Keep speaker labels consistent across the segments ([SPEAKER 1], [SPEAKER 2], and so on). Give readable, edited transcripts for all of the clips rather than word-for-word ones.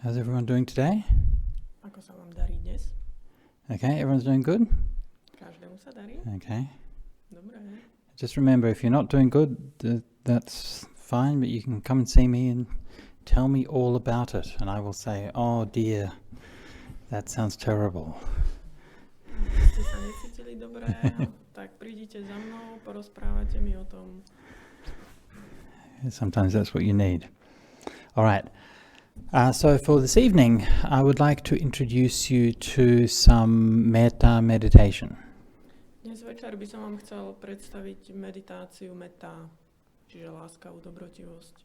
[SPEAKER 1] How's everyone doing today?
[SPEAKER 2] Ako sa vám darí dnes?
[SPEAKER 1] Okay, everyone's doing good?
[SPEAKER 2] Každému sa darí?
[SPEAKER 1] Okay.
[SPEAKER 2] Dobre.
[SPEAKER 1] Just remember, if you're not doing good, that's fine, but you can come and see me and tell me all about it. And I will say, oh dear, that sounds terrible.
[SPEAKER 2] Keď ste sa necítili dobre, tak prídite za mnou, porozprávate mi o tom.
[SPEAKER 1] Sometimes that's what you need. All right. So for this evening, I would like to introduce you to some mettá meditation.
[SPEAKER 2] Dnes večer by som vám chcel predstaviť meditáciu mettá, čiže láskavú dobrotivosť.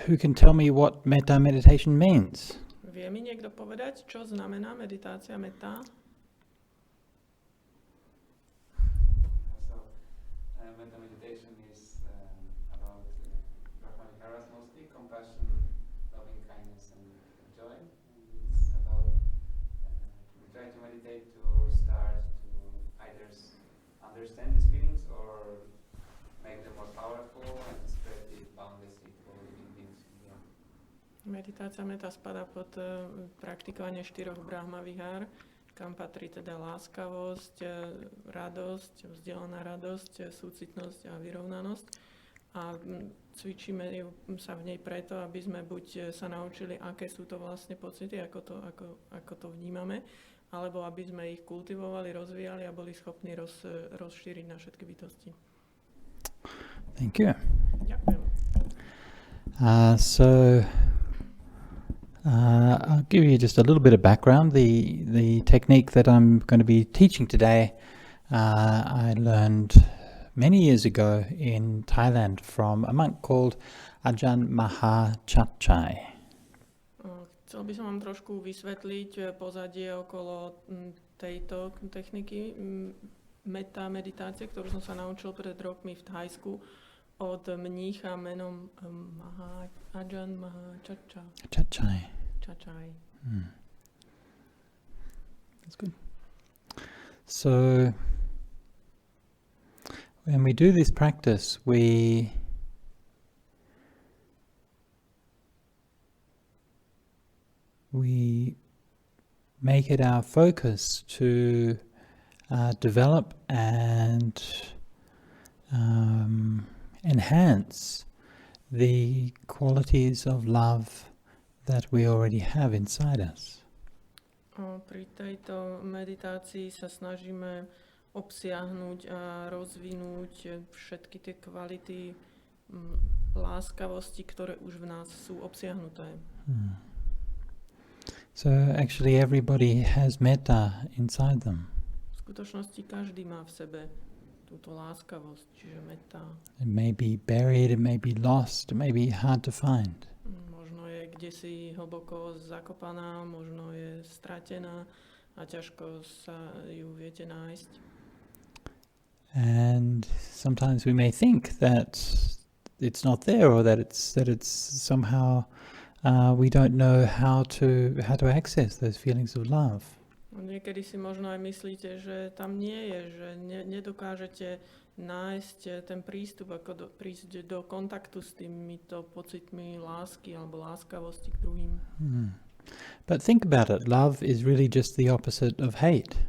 [SPEAKER 1] Who can tell me what mettá meditation means?
[SPEAKER 2] Vie mi niekto povedať, čo znamená meditácia mettá?
[SPEAKER 3] Metta meditation is about mostly compassion, loving kindness, and joy. And it's about we try to meditate to start to either understand these feelings or make them more powerful and spread it boundlessly to all living beings in the world.
[SPEAKER 2] Meditácia mettá spadá pod praktikovanie 4 Brahma vihár, kam patrí teda láskavosť, radosť, vzdelaná radosť, súcitnosť a vyrovnanosť. A cvičíme sa v nej preto, aby sme buď sa naučili, aké sú to vlastne pocity, ako to vnímame, alebo aby sme ich kultivovali, rozvíjali a boli schopní rozšíriť na všetky bytosti.
[SPEAKER 1] Thank you.
[SPEAKER 2] Ďakujem.
[SPEAKER 1] I'll give you just a little bit of background. The technique that I'm going to be teaching today, I learned many years ago in Thailand from a monk called Ajahn Sudžato.
[SPEAKER 2] Chcel by som vám trošku vysvetliť pozadie okolo tejto techniky mettá meditácie, ktorú som sa naučil pred rokmi v Thajsku od mnícha menom Ajahn
[SPEAKER 1] Sudžato. That's good. So when we do this practice, we make it our focus to develop and enhance the qualities of love that we already have inside us.
[SPEAKER 2] Pri tejto meditácii sa snažíme obsiahnuť a rozvinúť všetky tie kvality láskavosti, ktoré už v nás sú obsiahnuté.
[SPEAKER 1] So actually everybody has mettá inside them.
[SPEAKER 2] V skutočnosti každý má v sebe túto láskavosť, čiže mettá.
[SPEAKER 1] It may be buried, it may be lost, it may be hard to find.
[SPEAKER 2] Možno je kdesi hlboko zakopaná, možno je stratená a ťažko sa ju viete nájsť.
[SPEAKER 1] And sometimes we may think that it's not there, or that it's somehow we don't know how to access those feelings of love.
[SPEAKER 2] Niekedy si možno aj myslíte, že tam nie je, že nedokážete nájsť ten prístup, ako prísť do kontaktu s týmito pocitmi lásky alebo láskavosti k druhým.
[SPEAKER 1] But think about it. Love is really just the opposite of hate.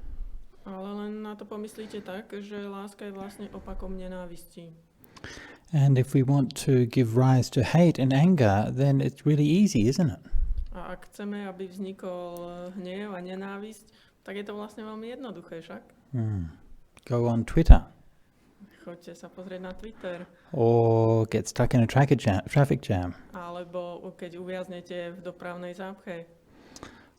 [SPEAKER 2] Ale len na to pomyslíte tak, že láska je vlastne opakom nenávisti.
[SPEAKER 1] And if we want to give rise to hate and anger, then it's really easy, isn't it?
[SPEAKER 2] A ak chceme, aby vznikol hnev a nenávisť, tak je to vlastne veľmi jednoduché však.
[SPEAKER 1] Go on Twitter.
[SPEAKER 2] Choďte sa pozrieť na Twitter.
[SPEAKER 1] Or get stuck in a traffic jam.
[SPEAKER 2] Alebo keď uviaznete v dopravnej zápche.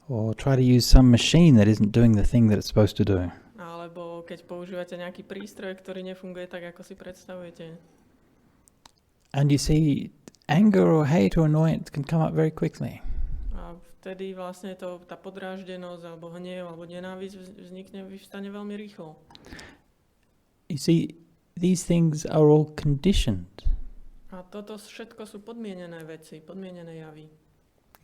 [SPEAKER 1] Or try to use some machine that isn't doing the thing that it's supposed to do.
[SPEAKER 2] Alebo keď používate nejaký prístroj, ktorý nefunguje tak, ako si predstavujete.
[SPEAKER 1] And you see, anger or hate or annoyance can come up very quickly.
[SPEAKER 2] A vtedy vlastne tá podráždenosť alebo hnev alebo nenávisť vyvstane veľmi rýchlo.
[SPEAKER 1] You see, these things are all conditioned.
[SPEAKER 2] A toto všetko sú podmienené veci, podmienené javy.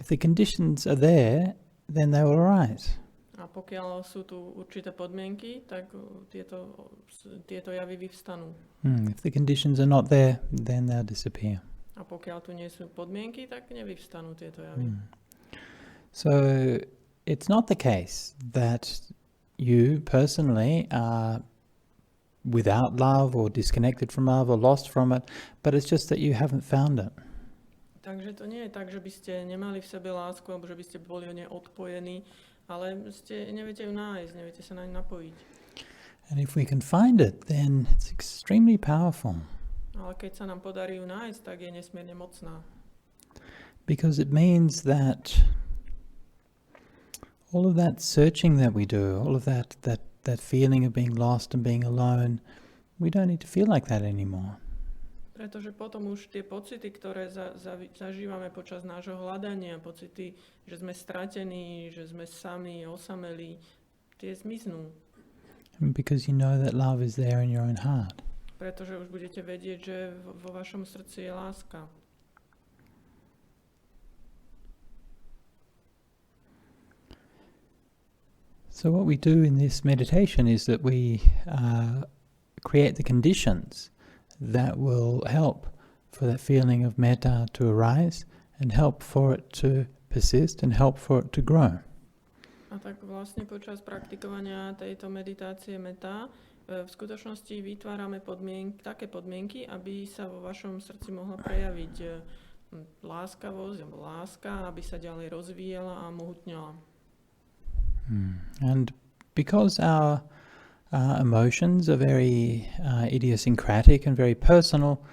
[SPEAKER 1] If the conditions are there, then they will arise.
[SPEAKER 2] A pokiaľ sú tu určité podmienky, tak tieto javy vyvstanú.
[SPEAKER 1] If the conditions are not there, then they'll disappear.
[SPEAKER 2] A A pokiaľ tu nie sú podmienky, tak nevyvstanú tieto javy.
[SPEAKER 1] So it's not the case that you personally are without love or disconnected from love or lost from it, but it's just that you haven't found it.
[SPEAKER 2] Takže to nie je tak, že by ste nemali v sebe lásku, alebo že by ste boli od nej odpojení, ale neviete ju nájsť, neviete sa na ňu napojiť.
[SPEAKER 1] And if we can find it, then it's extremely powerful.
[SPEAKER 2] Ale keď sa nám podarí ju nájsť, tak je nesmierne mocná.
[SPEAKER 1] Because it means that all of that searching that we do, all of that feeling of being lost and being alone, we don't need to feel like that anymore.
[SPEAKER 2] Pretože potom už tie pocity, ktoré zažívame počas nášho hľadania, pocity, že sme stratení, že sme sami, osamelí, tie zmiznú.
[SPEAKER 1] Because you know that love is there in your own heart.
[SPEAKER 2] Pretože už budete vedieť, že vo vašom srdci je láska.
[SPEAKER 1] So what we do in this meditation is that we create the conditions that will help for that feeling of mettá to arise and help for it to persist and help for it to grow.
[SPEAKER 2] A tak vlastne počas praktikovania tejto meditácie mettá v skutočnosti vytvárame také podmienky, aby sa vo vašom srdci mohla prejaviť láskavosť alebo láska, aby sa ďalej rozvíjala a mohutňala.
[SPEAKER 1] And because our emotions are very idiosyncratic and very personal,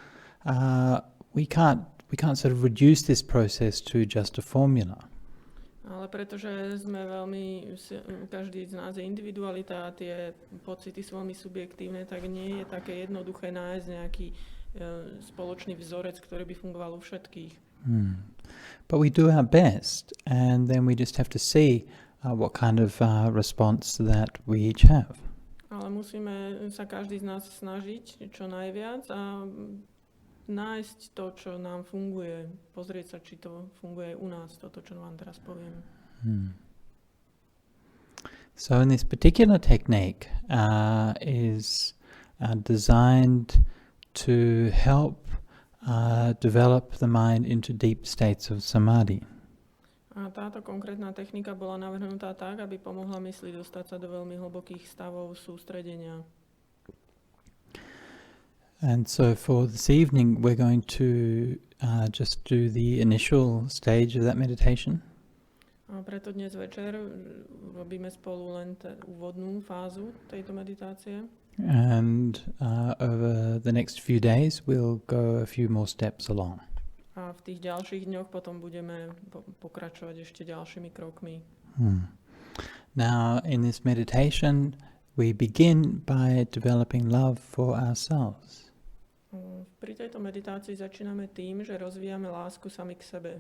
[SPEAKER 1] we can't sort of reduce this process to just a formula.
[SPEAKER 2] Ale pretože sme každý z nás je individualita a tie pocity sú veľmi subjektívne, tak nie je také jednoduché nájsť nejaký spoločný vzorec, ktorý by fungoval u všetkých.
[SPEAKER 1] But we do our best, and then we just have to see what kind of response that we each have.
[SPEAKER 2] Ale musíme sa každý z nás snažiť čo najviac a nájsť to, čo nám funguje. Pozrieť sa, či to funguje u nás, toto, čo vám teraz poviem.
[SPEAKER 1] So in this particular technique is designed to help develop the mind into deep states of samadhi.
[SPEAKER 2] A táto konkrétna technika bola navrhnutá tak, aby pomohla mysli dostať sa do veľmi hlbokých stavov sústredenia.
[SPEAKER 1] And so for this evening we're going to just do the initial stage of that meditation.
[SPEAKER 2] A preto dnes večer robíme spolu len úvodnú fázu tejto meditácie.
[SPEAKER 1] And over the next few days we'll go a few more steps along.
[SPEAKER 2] A v tých ďalších dňoch potom budeme pokračovať ešte ďalšími krokmi.
[SPEAKER 1] Now in this meditation we begin by developing love for ourselves.
[SPEAKER 2] Pri tejto meditácii začíname tým, že rozvíjame lásku sami k sebe.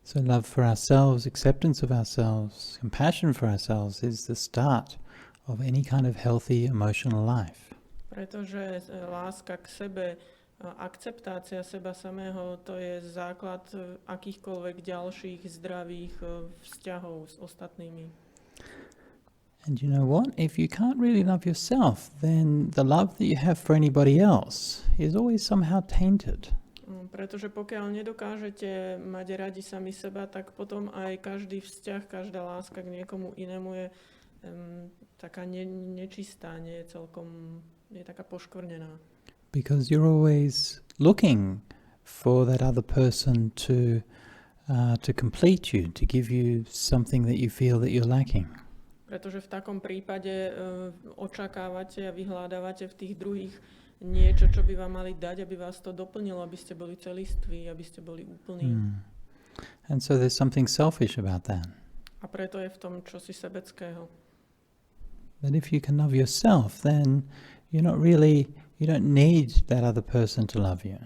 [SPEAKER 1] So love for ourselves, acceptance of ourselves, compassion for ourselves is the start of any kind of healthy emotional life.
[SPEAKER 2] Pretože láska k sebe, akceptácia seba samého, to je základ akýchkoľvek ďalších zdravých vzťahov s ostatnými.
[SPEAKER 1] And you know what? If you can't really love yourself, then the love that you have for anybody else is always somehow tainted.
[SPEAKER 2] Pretože pokiaľ nedokážete mať radi sami seba, tak potom aj každý vzťah, každá láska k niekomu inému je taká nečistá, nie je taká poškvrnená.
[SPEAKER 1] Because you're always looking for that other person to complete you, to give you something that you feel that you're lacking.
[SPEAKER 2] Pretože v takom prípade očakávate a vyhľadávate v tých druhých niečo, čo by vám mali dať, aby vás to doplnilo, aby ste boli celiství, aby ste boli úplní.
[SPEAKER 1] And so there's something selfish about that.
[SPEAKER 2] A preto je v tom čosi sebeckého.
[SPEAKER 1] But if you can love yourself, then you don't need that other person to love you.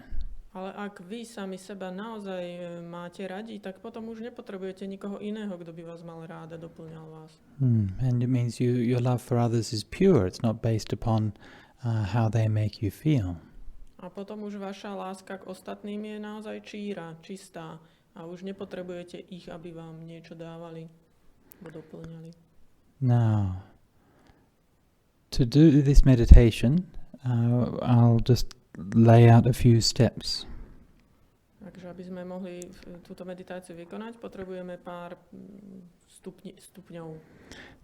[SPEAKER 2] Ale ak vy sami seba naozaj máte radi, tak potom už nepotrebujete nikoho iného, kto by vás mal rád a doplňal vás.
[SPEAKER 1] And it means your love for others is pure. It's not based upon how they make you feel.
[SPEAKER 2] A potom už vaša láska k ostatným je naozaj čistá a už nepotrebujete ich, aby vám niečo dávali alebo doplňali.
[SPEAKER 1] Now, to do this meditation, I'll just lay out a few steps.
[SPEAKER 2] Takže aby sme mohli túto meditáciu vykonať, potrebujeme pár stupňov.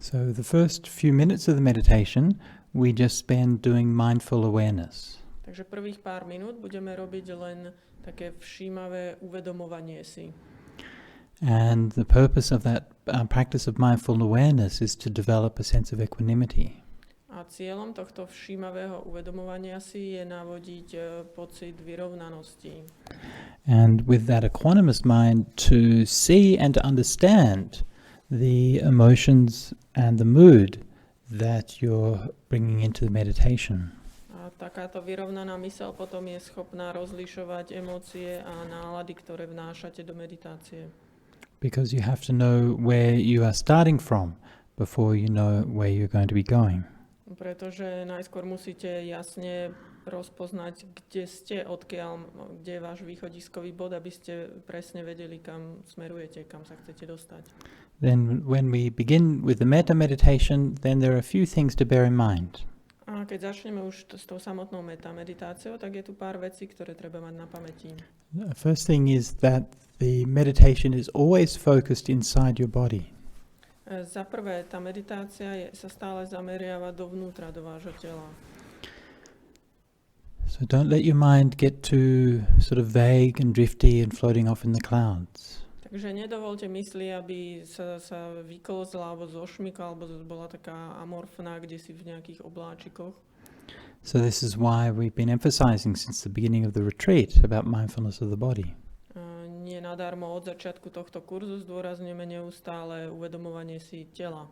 [SPEAKER 1] So the first few minutes of the meditation we just spend doing mindful awareness.
[SPEAKER 2] Takže prvých pár minút budeme robiť len také všímavé uvedomovanie si.
[SPEAKER 1] And the purpose of that practice of mindful awareness is to develop a sense of equanimity.
[SPEAKER 2] A cieľom tohto všímavého uvedomovania si je navodiť pocit vyrovnanosti.
[SPEAKER 1] And with that equanimous mind to see and to understand the emotions and the mood that you're bringing into the meditation.
[SPEAKER 2] A takáto vyrovnaná myseľ potom je schopná rozlišovať emócie a nálady, ktoré vnášate do meditácie.
[SPEAKER 1] Because you have to know where you are starting from before you know where you're going to be going.
[SPEAKER 2] Pretože najskôr musíte jasne rozpoznať, kde ste, kde je váš východiskový bod, aby ste presne vedeli, kam smerujete, kam sa chcete dostať.
[SPEAKER 1] Then when we begin with the metta meditation, then there are a few things to bear in mind.
[SPEAKER 2] A keď začneme už s tou samotnou metta meditáciou, tak je tu pár vecí, ktoré treba mať na pamäti.
[SPEAKER 1] The first thing is that the meditation is always focused inside your body.
[SPEAKER 2] Za prvé, tá meditácia sa stále zameriava dovnútra, do vášho tela.
[SPEAKER 1] So don't let your mind get too sort of vague and drifty and floating off in the clouds.
[SPEAKER 2] Takže nedovolte mysli, aby sa vyklzla alebo zošmykla, alebo bola taká amorfná, kde si v nejakých obláčikoch.
[SPEAKER 1] So this is why we've been emphasizing since the beginning of the retreat about mindfulness of the body.
[SPEAKER 2] Nie nadarmo od začiatku tohto kurzu zdôrazňujeme neustále uvedomovanie si tela.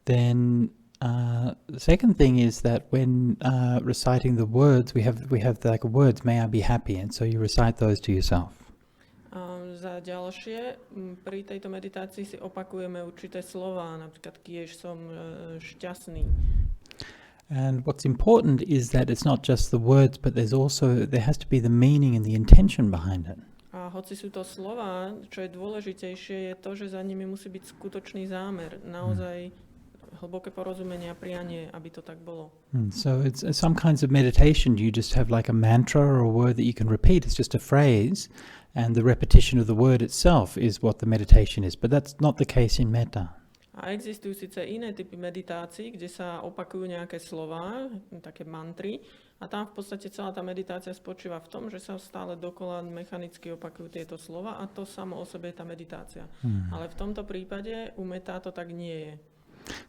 [SPEAKER 1] Then the second thing is that when reciting the words, we have like words, may I be happy, and so you recite those to yourself.
[SPEAKER 2] Za ďalšie, pri tejto meditácii si opakujeme určité slová, napríklad kiež som šťastný.
[SPEAKER 1] And what's important is that it's not just the words, but there has to be the meaning and the intention behind it.
[SPEAKER 2] A hoci sú to slová, čo je dôležitejšie, je to, že za nimi musí byť skutočný zámer, naozaj hlboké porozumenie a prianie, aby to tak bolo.
[SPEAKER 1] So it's some kinds of meditation, you just have like a mantra or a word that you can repeat. It's just a phrase, and the repetition of the word itself is what the meditation is. But that's not the case in metta.
[SPEAKER 2] A existujú síce iné typy meditácií, kde sa opakujú nejaké slová, také mantry, a tam v podstate celá tá meditácia spočíva v tom, že sa stále dokola mechanicky opakujú tieto slova a to samo o sebe je tá meditácia. Ale v tomto prípade u metta to tak nie je.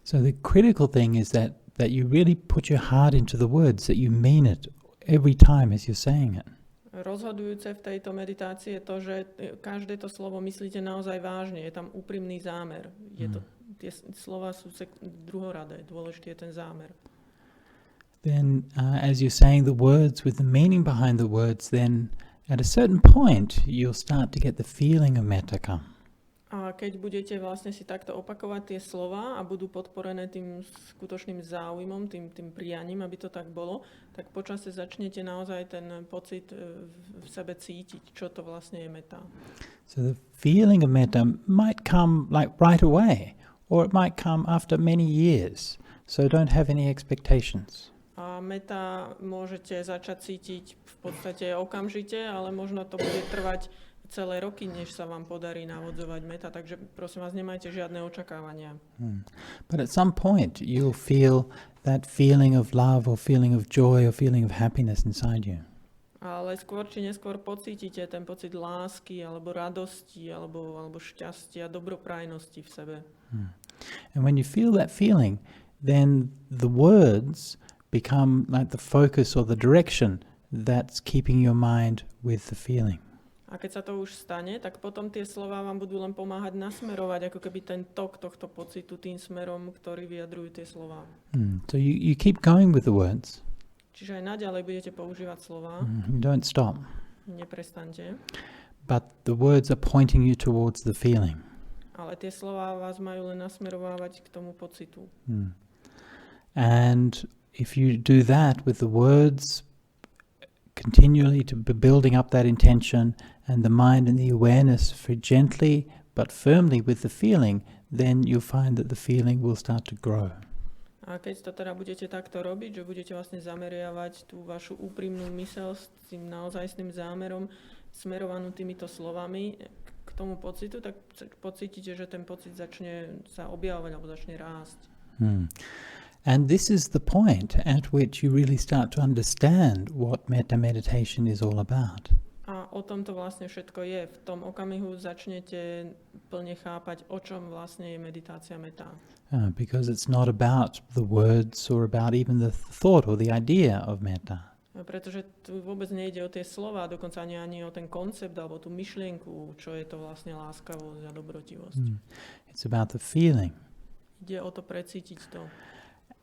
[SPEAKER 1] So the critical thing is that you really put your heart into the words, that you mean it every time as you're saying it.
[SPEAKER 2] Rozhodujúce v tejto meditácii je to, že každé to slovo myslíte naozaj vážne, je tam úprimný zámer. Tie slova sú druhoradé, dôležitý je ten zámer.
[SPEAKER 1] Then as you're saying the words with the meaning behind the words, then at a certain point you'll start to get the feeling of metta come.
[SPEAKER 2] A keď budete vlastne si takto opakovať tie slova a budú podporené tým skutočným záujmom, tým prianím, aby to tak bolo, tak počase začnete naozaj ten pocit v sebe cítiť, čo to vlastne je metta.
[SPEAKER 1] So the feeling of metta might come like right away, or it might come after many years. So don't have any expectations.
[SPEAKER 2] A metta môžete začať cítiť v podstate okamžite, ale možno to bude trvať celé roky, než sa vám podarí navodzovať metta, takže prosím vás, nemajte žiadne očakávania.
[SPEAKER 1] But at some point you'll feel that feeling of love or feeling of joy or feeling of happiness inside you.
[SPEAKER 2] Ale skôr či neskôr pocítite ten pocit lásky alebo radosti alebo šťastia, dobroprajnosti v sebe.
[SPEAKER 1] And when you feel that feeling, then the words become like the focus or the direction that's keeping your mind with the feeling.
[SPEAKER 2] A keď sa to už stane, tak potom tie slová vám budú len pomáhať nasmerovať, ako keby ten tok tohto pocitu tým smerom, ktorý vyjadrujú tie slová.
[SPEAKER 1] So you keep going with the words.
[SPEAKER 2] Čiže aj naďalej budete používať slová.
[SPEAKER 1] You don't stop.
[SPEAKER 2] Neprestaňte.
[SPEAKER 1] But the words are pointing you towards the feeling.
[SPEAKER 2] Ale tie slová vás majú len nasmerovávať k tomu pocitu.
[SPEAKER 1] And if you do that with the words, continually to be building up that intention and the mind and the awareness for gently but firmly with the feeling, then you'll find that the feeling will start to grow.
[SPEAKER 2] A keď to teda budete takto robiť, že budete vlastne zameriavať tú vašu úprimnú myseľ s tým naozajstným zámerom, smerovanú týmito slovami k tomu pocitu, tak pocítite, že ten pocit začne sa objavovať alebo začne rásť.
[SPEAKER 1] And this is the point at which you really start to understand what metta meditation is all about.
[SPEAKER 2] A o tom to vlastne všetko je. V tom okamihu začnete plne chápať, o čom vlastne je meditácia mettá.
[SPEAKER 1] Because it's not about the words or about even the thought or the idea of metta.
[SPEAKER 2] Pretože tu vôbec nejde o tie slova, dokonca ani o ten koncept alebo tú myšlienku, čo je to vlastne láskavosť a dobrotivosť.
[SPEAKER 1] It's about the feeling.
[SPEAKER 2] Ide o to precítiť to.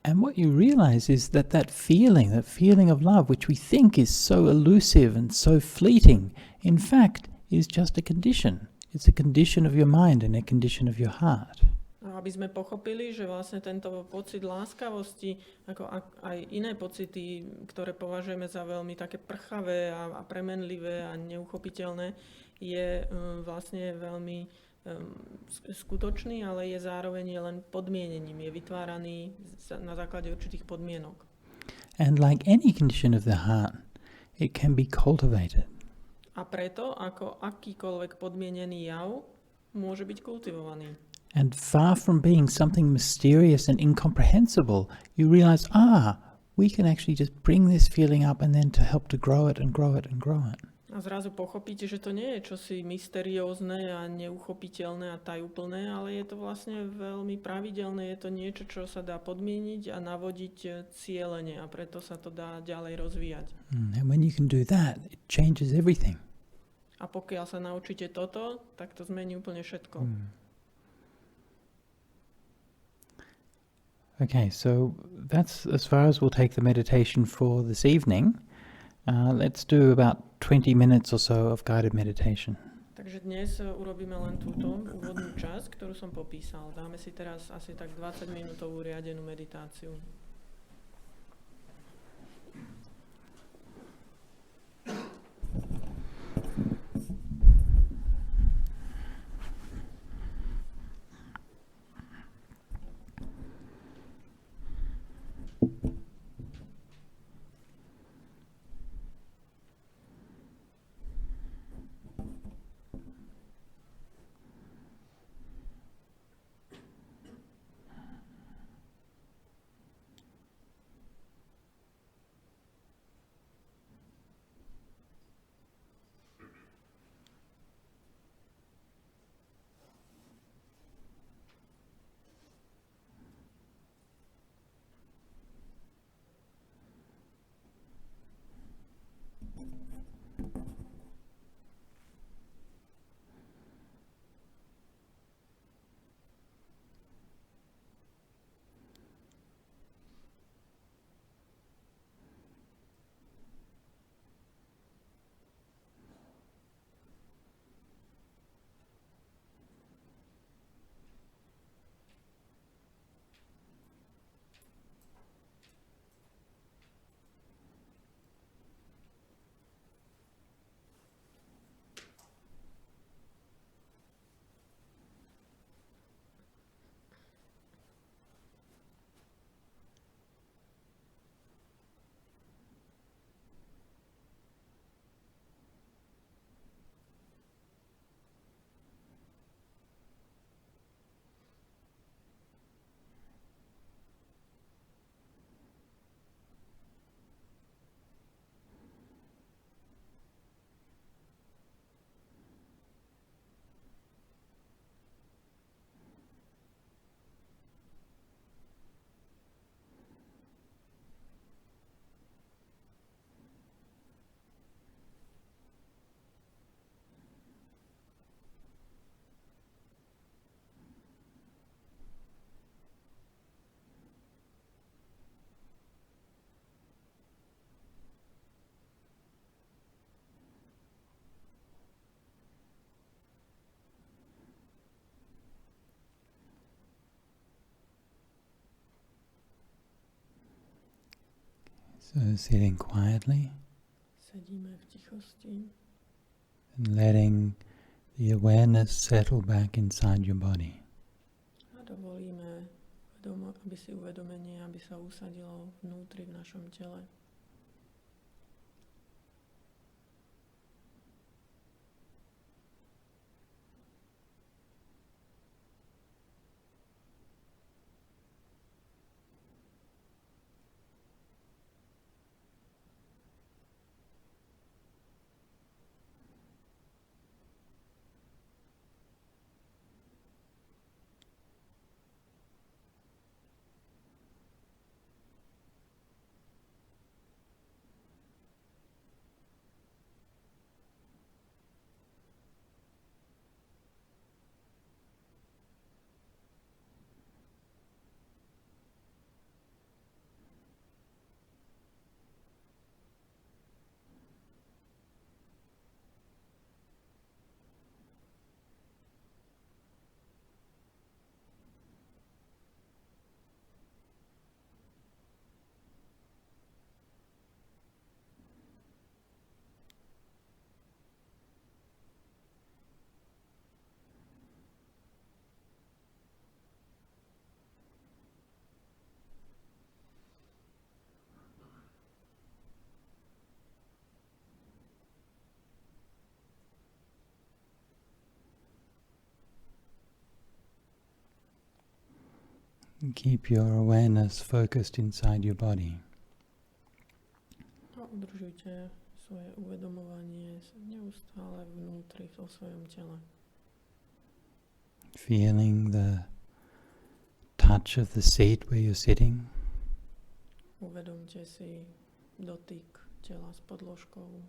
[SPEAKER 1] And what you realize is that feeling of love, which we think is so elusive and so fleeting, in fact is just a condition. It's a condition of your mind and a condition of your heart.
[SPEAKER 2] Aby sme pochopili, že vlastne tento pocit láskavosti, ako aj iné pocity, ktoré považujeme za veľmi také prchavé a premenlivé a neuchopiteľné, je vlastne veľmi skutočný, ale je zároveň len podmienením, je vytváraný na základe určitých podmienok.
[SPEAKER 1] And like any condition of the heart, it can be cultivated.
[SPEAKER 2] A preto, ako akýkoľvek podmienený jav, môže byť kultivovaný.
[SPEAKER 1] And far from being something mysterious and incomprehensible, you realize, we can actually just bring this feeling up and then to help to grow it and grow it and grow it.
[SPEAKER 2] A zrazu pochopíte, že to nie je čosi mysteriózne a neuchopiteľné a tajúplné, ale je to vlastne veľmi pravidelné, je to niečo, čo sa dá podmieniť a navodiť cielene a preto sa to dá ďalej rozvíjať.
[SPEAKER 1] And when you can do that, it changes everything.
[SPEAKER 2] A pokiaľ sa naučíte toto, tak to zmení úplne všetko.
[SPEAKER 1] Okay, so that's as far as we'll take the meditation for this evening. Let's do about 20 minutes or so of guided meditation.
[SPEAKER 2] Takže dnes urobíme len túto úvodnú časť, ktorú som popísal. Dáme si teraz asi tak 20-minútovú riadenú meditáciu.
[SPEAKER 1] So sitting quietly
[SPEAKER 2] Sedíme v tichosti
[SPEAKER 1] and letting the awareness settle back inside your body.
[SPEAKER 2] a dovolíme vedomo aby si uvedomenie, aby sa usadilo vnútri v našom tele.
[SPEAKER 1] Keep your awareness focused inside your body.
[SPEAKER 2] A udržujte svoje uvedomovanie neustále vnútri vo svojom tele.
[SPEAKER 1] Feeling the touch of the seat where you're sitting.
[SPEAKER 2] Uvedomte si dotyk tela s podložkou.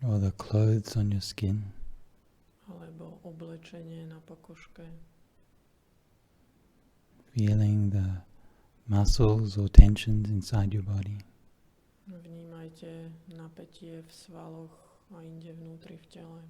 [SPEAKER 1] Or the clothes on your skin.
[SPEAKER 2] Alebo oblečenie na pokožke.
[SPEAKER 1] Feeling the muscles or tensions inside your body.
[SPEAKER 2] Vnímajte napätie v svaloch a inde vnútri v tele.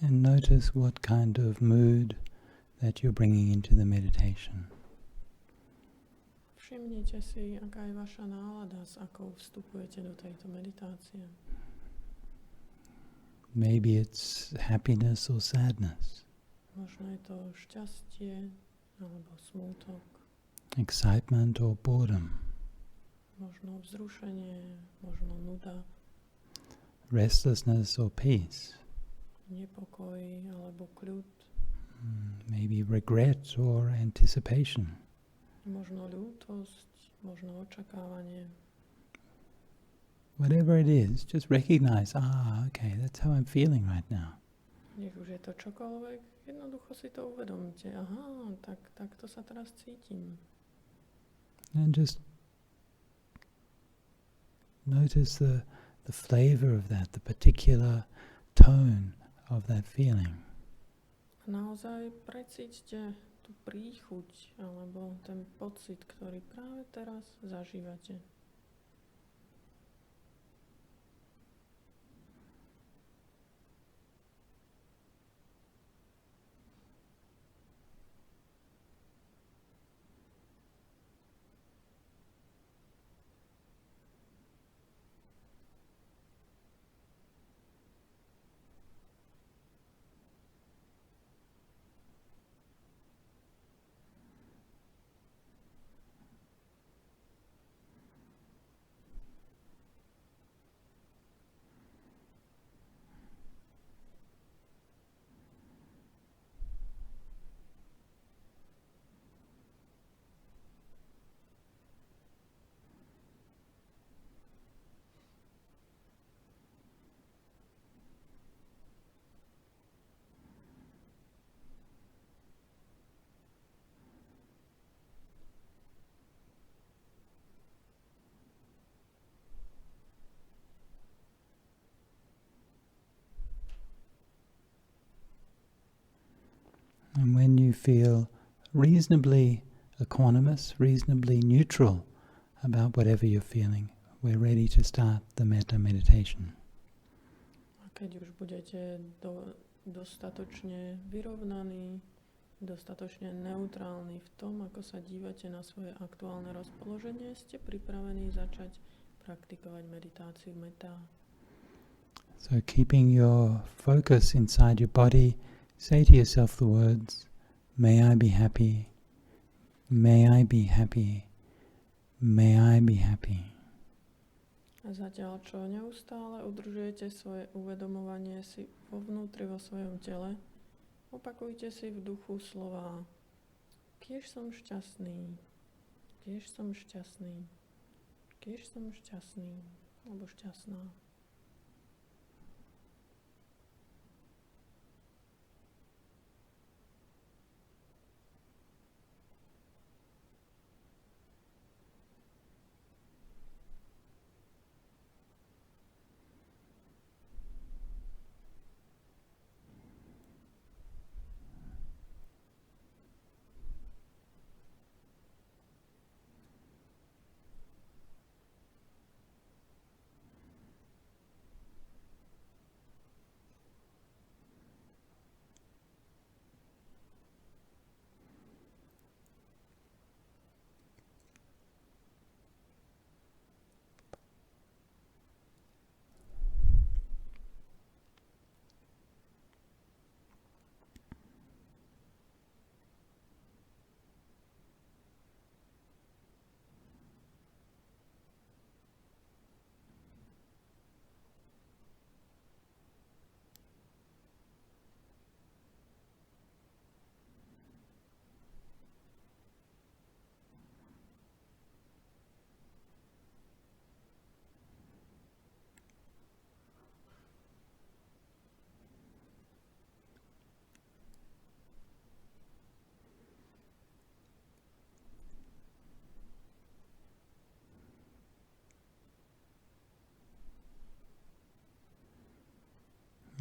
[SPEAKER 1] And notice what kind of mood that you're bringing into the meditation.
[SPEAKER 2] Všimnite si, aká je vaša nálada, s akou vstupujete do tejto meditácie.
[SPEAKER 1] Maybe it's happiness or sadness,
[SPEAKER 2] Možno je to šťastie alebo smútok,
[SPEAKER 1] excitement or boredom.
[SPEAKER 2] možno vzrušenie, možno nuda.
[SPEAKER 1] restlessness or peace.
[SPEAKER 2] Nepokoj alebo kľud.
[SPEAKER 1] Maybe regret or anticipation.
[SPEAKER 2] Možno ľútosť, možno očakávanie.
[SPEAKER 1] Whatever it is, just recognize, okay, that's how I'm feeling right now.
[SPEAKER 2] Nech už je to čokoľvek, jednoducho si to uvedomte. Aha, tak to sa teraz cítim.
[SPEAKER 1] And just notice the flavor of that, the particular tone of that feeling.
[SPEAKER 2] A naozaj precíťte tú príchuť alebo ten pocit, ktorý práve teraz zažívate.
[SPEAKER 1] And when you feel reasonably equanimous, reasonably neutral about whatever you're feeling, we're ready to start the metta meditation.
[SPEAKER 2] A keď už budete dostatočne vyrovnaní, dostatočne neutrálni v tom, ako sa dívate na svoje aktuálne rozpoloženie, ste pripravení začať praktikovať meditáciu mettá.
[SPEAKER 1] So keeping your focus inside your body, say to yourself the words, may I be happy, may I be happy, may I be happy.
[SPEAKER 2] A zatiaľ, čo neustále udržujete svoje uvedomovanie si vo vnútri vo svojom tele, opakujte si v duchu slová kiež som šťastný, kiež som šťastný, kiež som šťastný, alebo šťastná.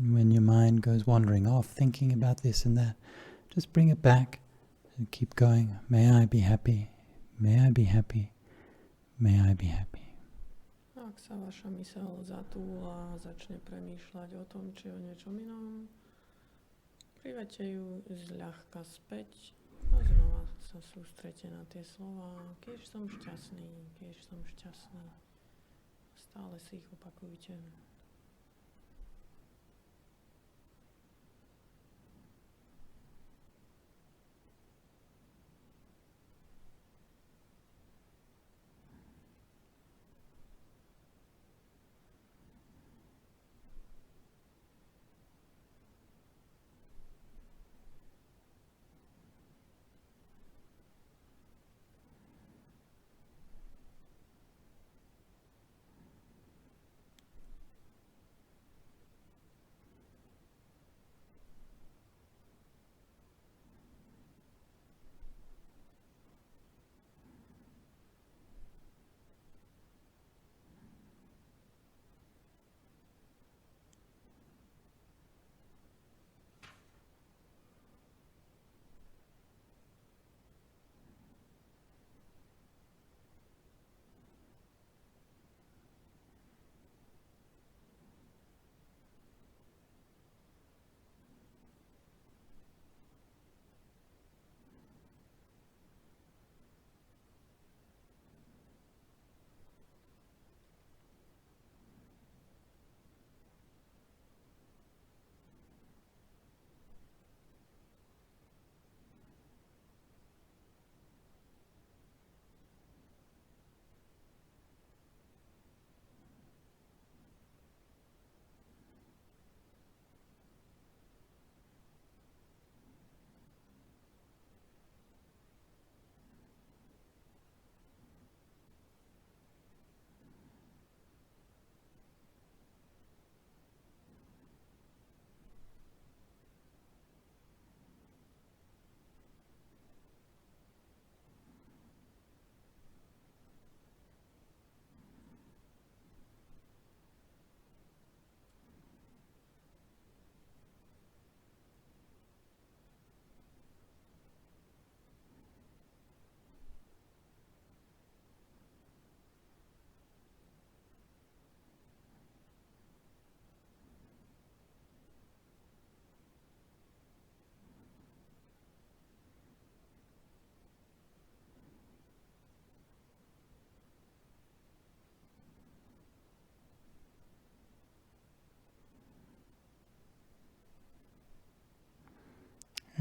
[SPEAKER 1] When your mind goes wandering off, thinking about this and that, just bring it back and keep going. May I be happy, may I be happy, may I be happy.
[SPEAKER 2] Ak sa vaša myseľ zatúla a začne premýšľať o tom, či o niečom inom, privete ju zľahka späť a znova sa sústrete na tie slová. Kiež som šťastný, kiež som šťastný. Stále si ich opakujte.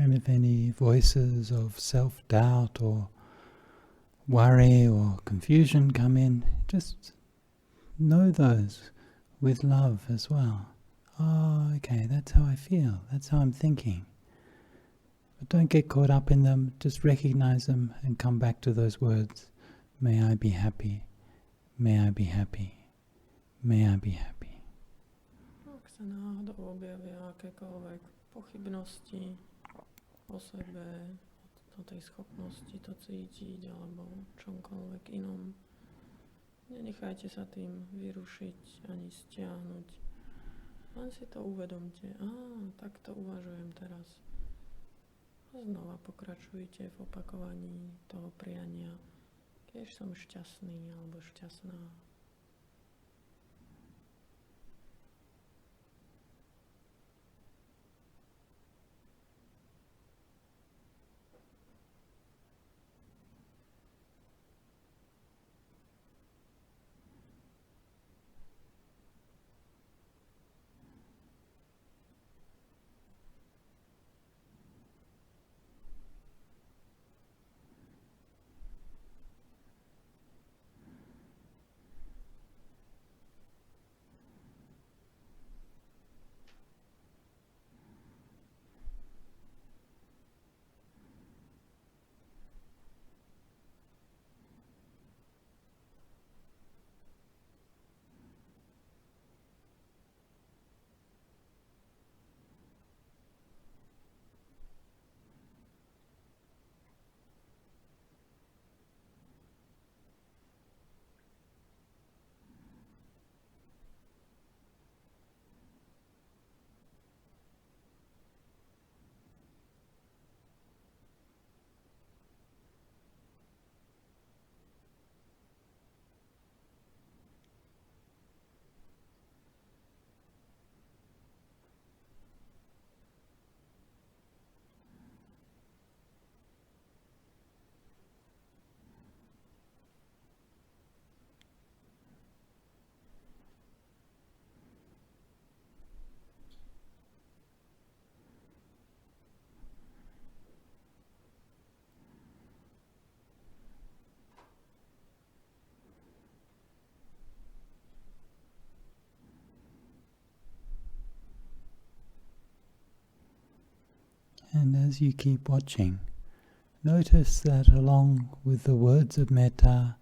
[SPEAKER 1] And if any voices of self-doubt or worry or confusion come in, just know those with love as well. Oh, okay, that's how I feel, that's how I'm thinking. But don't get caught up in them, just recognize them and come back to those words. May I be happy, may I be happy, may I be happy.
[SPEAKER 2] Ak sa náhodou objavia akékoľvek pochybnosti o sebe, o tej schopnosti to cítiť alebo čomkoľvek inom, nenechajte sa tým vyrušiť ani stiahnuť. Len si to uvedomte. Tak to uvažujem teraz. A znova pokračujte v opakovaní toho priania. Keď som šťastný alebo šťastná.
[SPEAKER 1] And as you keep watching, notice that along with the words of metta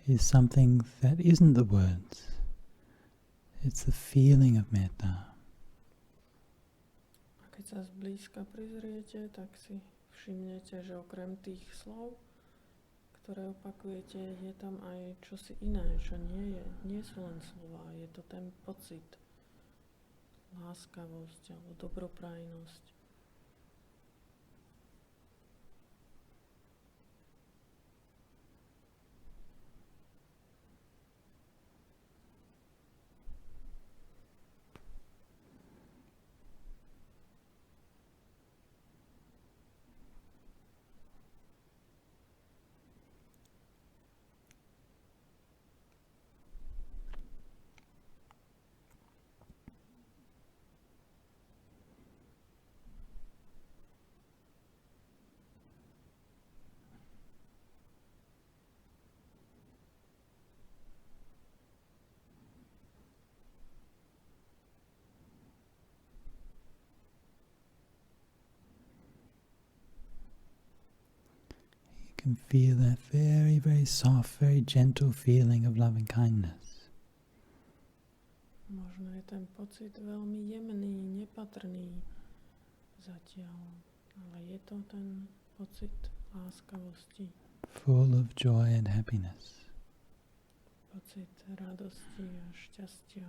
[SPEAKER 1] is something that isn't the words. It's the feeling of metta.
[SPEAKER 2] A keď sa zblízka prizriete, tak si všimnete, že okrem tých slov, ktoré opakujete, je tam aj čosi iné, čo nie sú len slova, je to ten pocit, láskavosť alebo dobroprajnosť.
[SPEAKER 1] You can feel that very, very soft, very gentle feeling of loving kindness.
[SPEAKER 2] Možno je ten pocit veľmi jemný, nepatrný zatiaľ, ale je to ten pocit láskavosti.
[SPEAKER 1] Full of joy and happiness.
[SPEAKER 2] Pocit radosti a šťastia.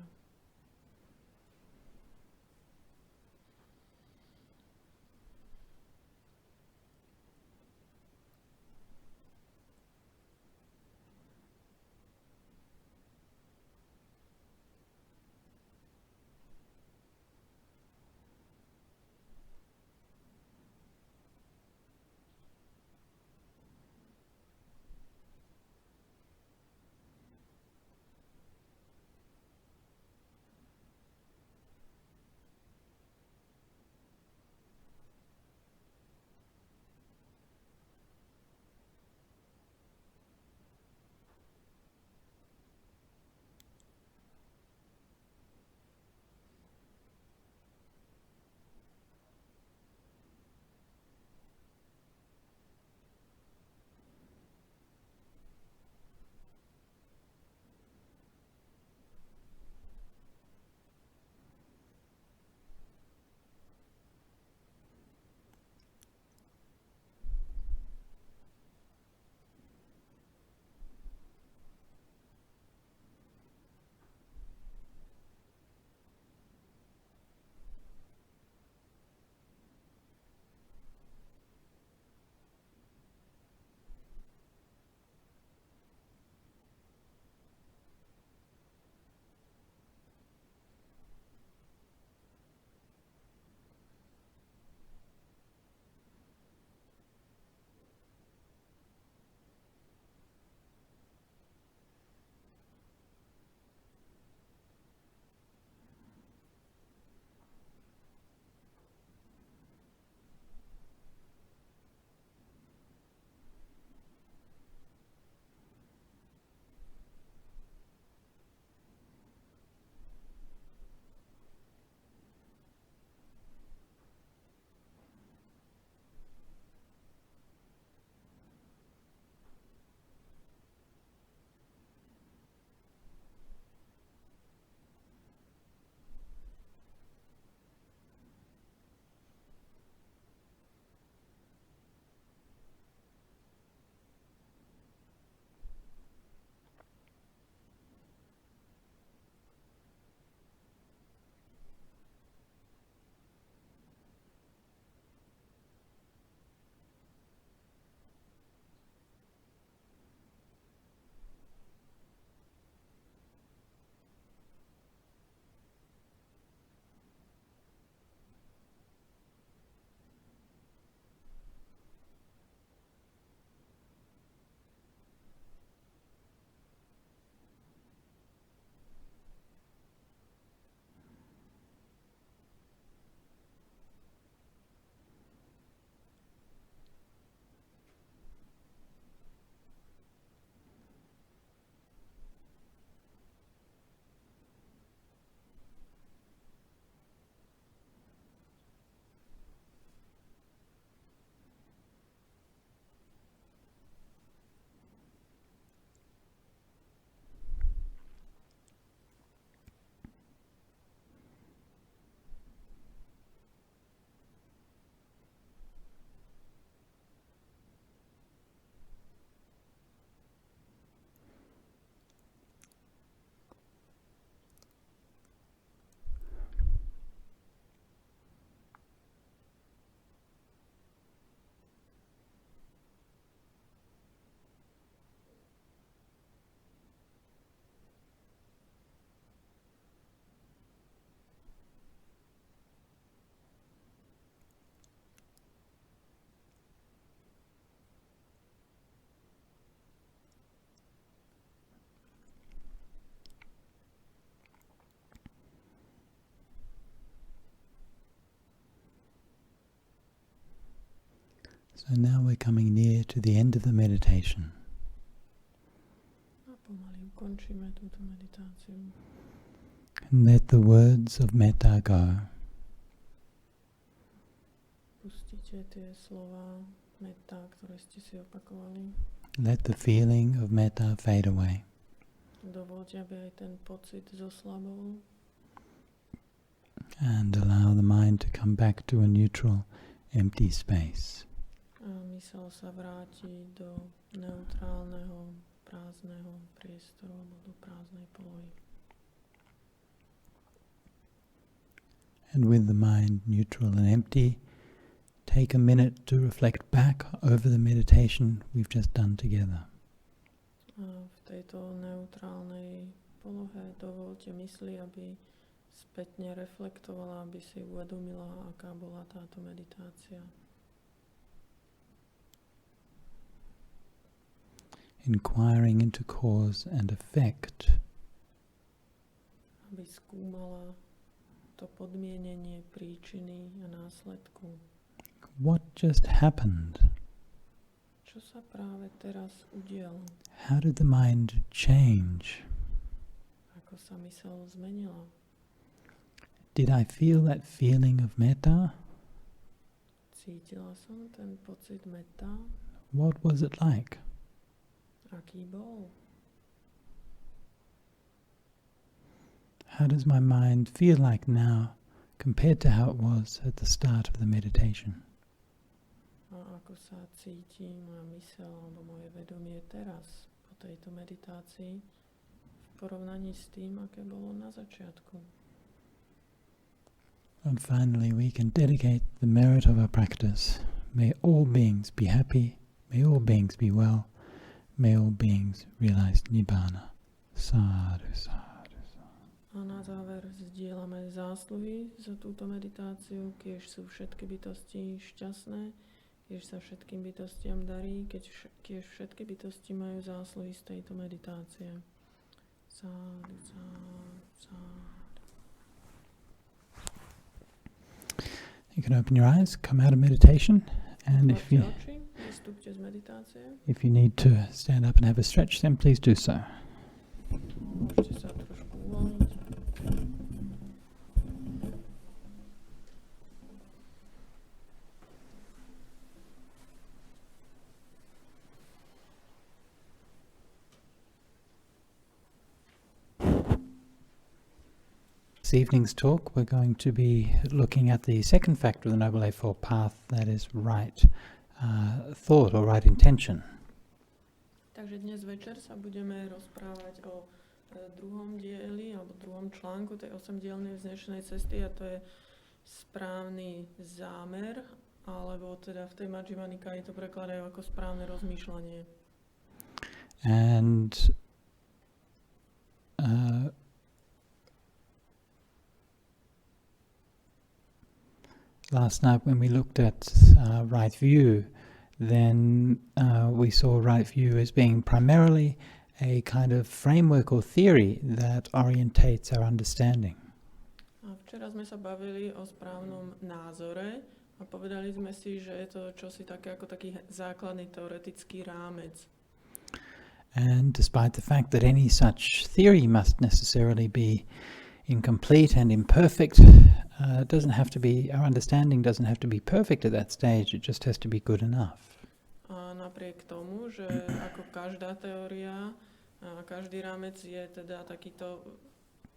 [SPEAKER 1] So now we're coming near to the end of the meditation.
[SPEAKER 2] A pomaly ukončíme túto meditáciu.
[SPEAKER 1] And let the words of metta go.
[SPEAKER 2] Pustite tie slova mettá, ktoré ste si opakovali.
[SPEAKER 1] Let the feeling of metta fade away.
[SPEAKER 2] Dovoľte, aby aj ten pocit zoslabol.
[SPEAKER 1] And allow the mind to come back to a neutral, empty space.
[SPEAKER 2] A mysel sa vráti do neutrálneho, prázdneho priestoru alebo do prázdnej polohy.
[SPEAKER 1] And with the mind neutral and empty, take a minute to reflect back over the meditation we've just done together.
[SPEAKER 2] A v tejto neutrálnej polohe dovoľte mysli, aby spätne reflektovala, aby si uvedomila, aká bola táto meditácia.
[SPEAKER 1] Inquiring into cause and effect.
[SPEAKER 2] Aby skúmala to podmienenie príčiny a následku.
[SPEAKER 1] What just happened?
[SPEAKER 2] Čo sa práve teraz udialo?
[SPEAKER 1] How did the mind change?
[SPEAKER 2] Ako sa mysel zmenila?
[SPEAKER 1] Did I feel that feeling of metta?
[SPEAKER 2] Cítila som ten pocit mettá?
[SPEAKER 1] What was it like?
[SPEAKER 2] Aký bol?
[SPEAKER 1] How does my mind feel like now compared to how it was at the start of the meditation?
[SPEAKER 2] A ako sa cíti moja myseľ alebo moje vedomie teraz po tejto meditácii v porovnaní s tým, aké bolo na začiatku?
[SPEAKER 1] And finally, we can dedicate the merit of our practice. May all beings be happy. May all beings be well. May all beings realize Nibbana. Sadhu, sadhu, sadhu.
[SPEAKER 2] A na záver zdieľame zásluhy za túto meditáciu, keď sú všetky bytosti šťastné, keď sa všetkým bytostiam darí, keď všetky bytosti majú zásluhy z tejto meditácie. Sadhu, sadhu, sadhu.
[SPEAKER 1] You can open your eyes, come out of meditation, and if you need to stand up and have a stretch, then please do so.
[SPEAKER 2] Môžete sa trošku uvoľniť.
[SPEAKER 1] This evening's talk, we're going to be looking at the second factor of the Noble Eightfold Path, that is right thought or right intention.
[SPEAKER 2] Takže dnes večer sa budeme rozprávať o druhom dieli alebo druhom článku tej 8-dielnej vznešenej cesty, a to je správny zámer, alebo teda v tej Majjhima Nikáji to prekladajú ako správne rozmýšľanie.
[SPEAKER 1] And last night when we looked at right view, then we saw right view as being primarily a kind of framework or theory that orientates our understanding.
[SPEAKER 2] A včera sme sa bavili o správnom názore a povedali sme si, že je to čosi také ako taký základný teoretický rámec.
[SPEAKER 1] And despite the fact that any such theory must necessarily be incomplete and imperfect, doesn't have to be, our understanding doesn't have to be perfect at that stage, it just has to be good enough.
[SPEAKER 2] A napriek tomu, že ako každá teória, každý rámec je teda takýto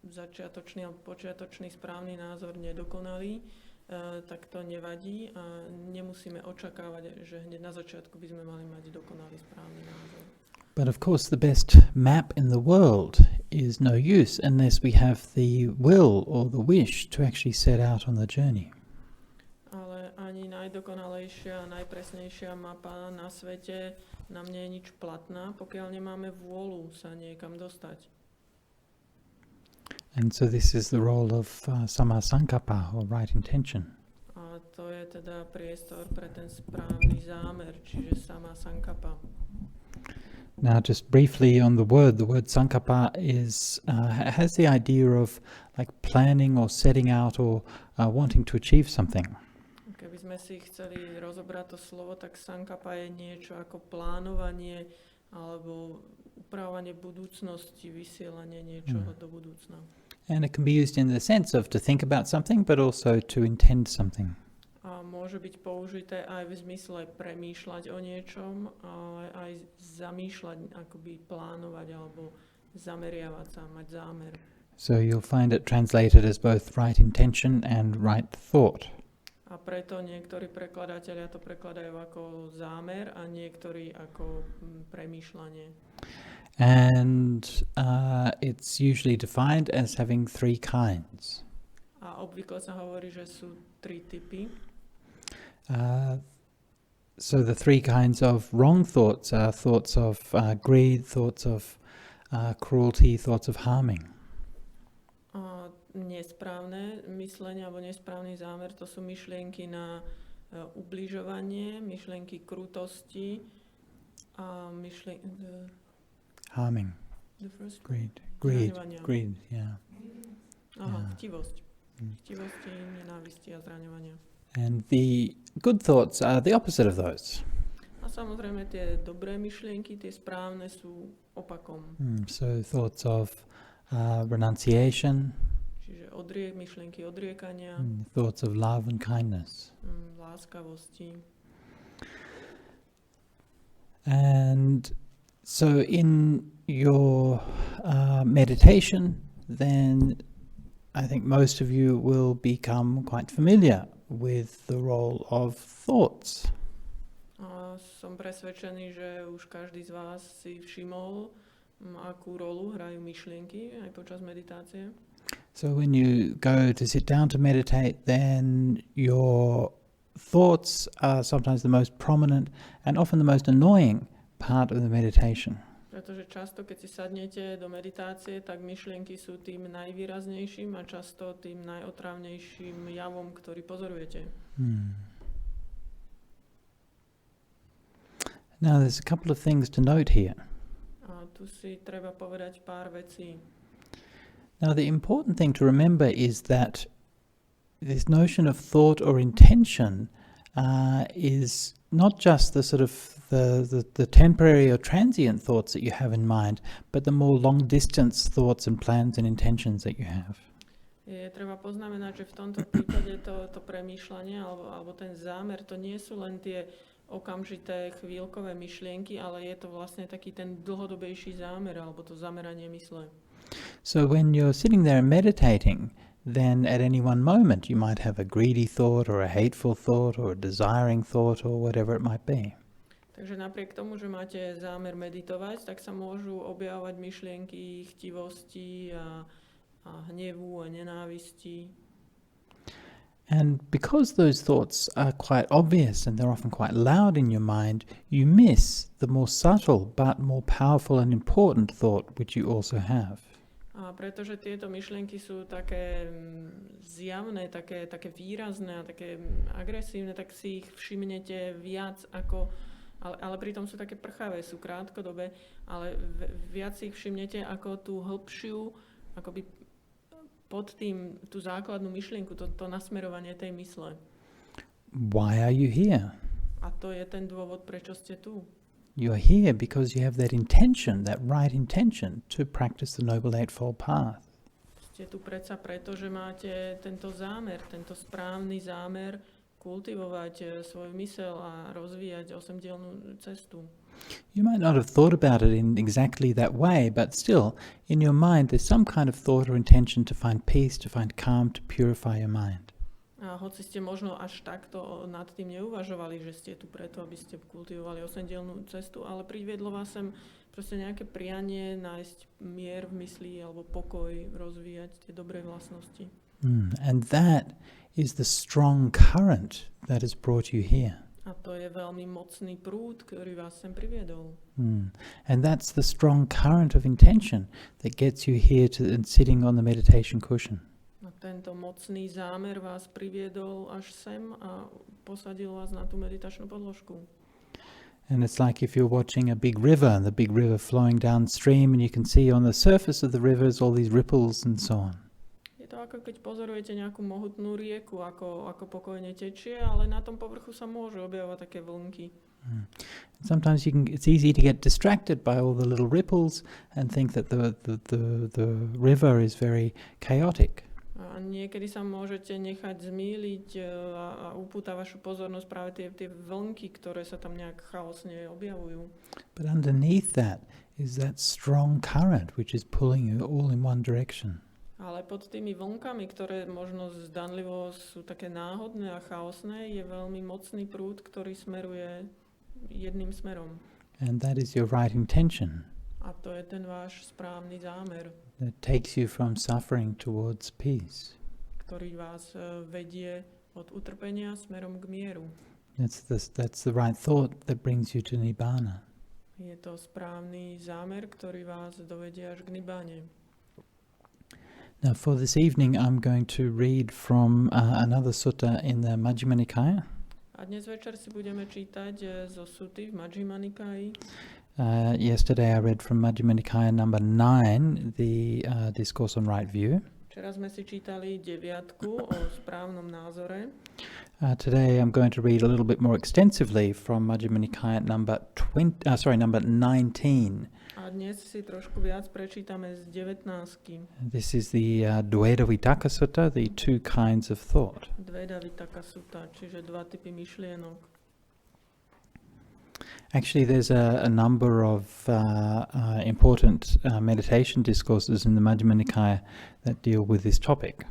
[SPEAKER 2] začiatočný alebo počiatočný správny názor nedokonalý, tak to nevadí a nemusíme očakávať, že hneď na začiatku by sme mali mať dokonalý správny názor.
[SPEAKER 1] But of course the best map in the world is no use unless we have the will or the wish to actually set out on the journey.
[SPEAKER 2] Ale ani najdokonalejšia, najpresnejšia mapa na svete nám nie je nič platná, pokiaľ nemáme vôľu sa niekam dostať.
[SPEAKER 1] And so this is the role of samma sankappa or right intention.
[SPEAKER 2] A to je teda priestor pre ten správny zámer, čiže samma sankappa.
[SPEAKER 1] Now, just briefly on the word sankappa is has the idea of like planning or setting out or wanting to achieve something.
[SPEAKER 2] Keby sme si chceli rozobrať to slovo, tak sankapa je niečo ako plánovanie alebo upravovanie budúcnosti, vysielanie niečoho do budúcna.
[SPEAKER 1] And it can be used in the sense of to think about something, but also to intend something.
[SPEAKER 2] A môže byť použité aj v zmysle premýšľať o niečom, ale aj zamýšľať, akoby plánovať alebo zameriavať sa, mať zámer.
[SPEAKER 1] So you'll find it translated as both right intention and right thought.
[SPEAKER 2] A preto niektorí prekladatelia to prekladajú ako zámer a niektorí ako premýšľanie.
[SPEAKER 1] And it's usually defined as having three kinds.
[SPEAKER 2] A obvykle sa hovorí, že sú 3 typy.
[SPEAKER 1] So the three kinds of wrong thoughts are thoughts of greed, thoughts of cruelty, thoughts of harming.
[SPEAKER 2] Nesprávne myslenie alebo nesprávny zámer, to sú myšlienky na ubližovanie, myšlienky krutosti a
[SPEAKER 1] Harming.
[SPEAKER 2] The first
[SPEAKER 1] Greed, yeah.
[SPEAKER 2] Aha,
[SPEAKER 1] Yeah.
[SPEAKER 2] chtivosť. Chtivosti, nenávisti a zraňovania.
[SPEAKER 1] And the good thoughts are the opposite of those.
[SPEAKER 2] A samozrejme tie dobré myšlienky, tie správne sú opakom.
[SPEAKER 1] So thoughts of renunciation,
[SPEAKER 2] Čiže myšlienky odriekania,
[SPEAKER 1] thoughts of love and kindness.
[SPEAKER 2] Láskavosti.
[SPEAKER 1] And so in your meditation, then I think most of you will become quite familiar with the role of thoughts.
[SPEAKER 2] A som presvedčený, že už každý z vás si všimol, akú rolu hrajú myšlienky aj počas meditácie.
[SPEAKER 1] So when you go to sit down to meditate, then your thoughts are sometimes the most prominent and often the most annoying part of the meditation.
[SPEAKER 2] Pretože často, keď si sadnete do meditácie, tak myšlienky sú tým najvýraznejším a často tým najotrávnejším javom, ktorý pozorujete.
[SPEAKER 1] Now there's a couple of things to note here.
[SPEAKER 2] A tu si treba povedať pár vecí.
[SPEAKER 1] Now the important thing to remember is that this notion of thought or intention is not just the sort of the temporary or transient thoughts that you have in mind, but the more long distance thoughts and plans and intentions that you have.
[SPEAKER 2] Je treba poznamenať, že v tomto prípade to premýšľanie alebo ten zámer, to nie sú len tie okamžité chvíľkové myšlienky, ale je to vlastne taký ten dlhodobejší zámer alebo to zameranie mysle.
[SPEAKER 1] So when you're sitting there and meditating, then at any one moment you might have a greedy thought or a hateful thought or a desiring thought or whatever it might be.
[SPEAKER 2] Takže napriek tomu, že máte zámer meditovať, tak sa môžu objavovať myšlienky chtivosti a hnevu a nenávisti.
[SPEAKER 1] And because those thoughts are quite obvious and they're often quite loud in your mind, you miss the more subtle but more powerful and important thought which you also have.
[SPEAKER 2] A pretože tieto myšlienky sú také zjavné, také výrazné a také agresívne, tak si ich všimnete viac ako, ale pritom sú také prchavé, sú krátkodobé, ale viac si ich všimnete ako tú hĺbšiu, akoby pod tým, tú základnú myšlienku, to nasmerovanie tej mysle.
[SPEAKER 1] Why are you here?
[SPEAKER 2] A to je ten dôvod, prečo ste tu.
[SPEAKER 1] You're here because you have that intention, that right intention to practice the Noble Eightfold Path.
[SPEAKER 2] Ste tu predsa preto, že máte tento zámer, tento správny zámer kultivovať svoju myseľ a rozvíjať osemdielnú cestu.
[SPEAKER 1] You might not have thought about it in exactly that way, but still, in your mind there's some kind of thought or intention to find peace, to find calm, to purify your mind.
[SPEAKER 2] A hoci ste možno až takto nad tým neuvažovali, že ste tu preto, aby ste kultivovali osemdielnú cestu, ale priviedlo vás sem proste nejaké prianie nájsť mier v mysli alebo pokoj, rozvíjať tie dobré vlastnosti.
[SPEAKER 1] And that is the strong current that has brought you here.
[SPEAKER 2] A to je veľmi mocný prúd, ktorý vás sem priviedol.
[SPEAKER 1] And that's the strong current of intention that gets you here and sitting on the meditation cushion.
[SPEAKER 2] A tento mocný zámer vás priviedol až sem a posadil vás na tú meditačnú podložku.
[SPEAKER 1] And it's like if you're watching a big river and the big river flowing downstream and you can see on the surface of the rivers all these ripples and so on.
[SPEAKER 2] Je to ako keď pozorujete nejakú mohutnú rieku, ako pokojne tečie, ale na tom povrchu sa môžu objavovať také vlnky.
[SPEAKER 1] Sometimes it's easy to get distracted by all the little ripples and think that the river is very chaotic.
[SPEAKER 2] A niekedy sa môžete nechať zmýliť a upúta vašu pozornosť práve tie vlnky, ktoré sa tam nejak chaosne objavujú.
[SPEAKER 1] But underneath that is that strong current which is pulling you all in one direction.
[SPEAKER 2] Ale pod tými vlnkami, ktoré možno zdanlivo sú také náhodné a chaosné, je veľmi mocný prúd, ktorý smeruje jedným smerom.
[SPEAKER 1] And that is your right intention.
[SPEAKER 2] A to je ten váš správny zámer,
[SPEAKER 1] That takes you from suffering towards peace.
[SPEAKER 2] ktorý vás vedie od utrpenia smerom k mieru.
[SPEAKER 1] That's the right thought that brings you to Nibbana.
[SPEAKER 2] Je to správny zámer, ktorý vás dovedie až k Nibbáne.
[SPEAKER 1] Now for this evening I'm going to read from another sutta in the Majjhima Nikaya.
[SPEAKER 2] A dnes večer si budeme čítať zo suty v Majjhima Nikaji.
[SPEAKER 1] Yesterday I read from Majjhima Nikaya number 9, the Discourse on Right View.
[SPEAKER 2] Včera sme si čítali 9 o správnom názore.
[SPEAKER 1] Today I'm going to read a little bit more extensively from Majjhima Nikaya number 19.
[SPEAKER 2] A dnes si trošku viac prečítame z 19.
[SPEAKER 1] This is the Dveda Vitakka Sutta, the two kinds of thought.
[SPEAKER 2] Dveda Vitakka Sutta, čiže dva typy myšlienok.
[SPEAKER 1] Actually, there's a number of important meditation discourses in the Majjhima Nikaya that deal with this topic.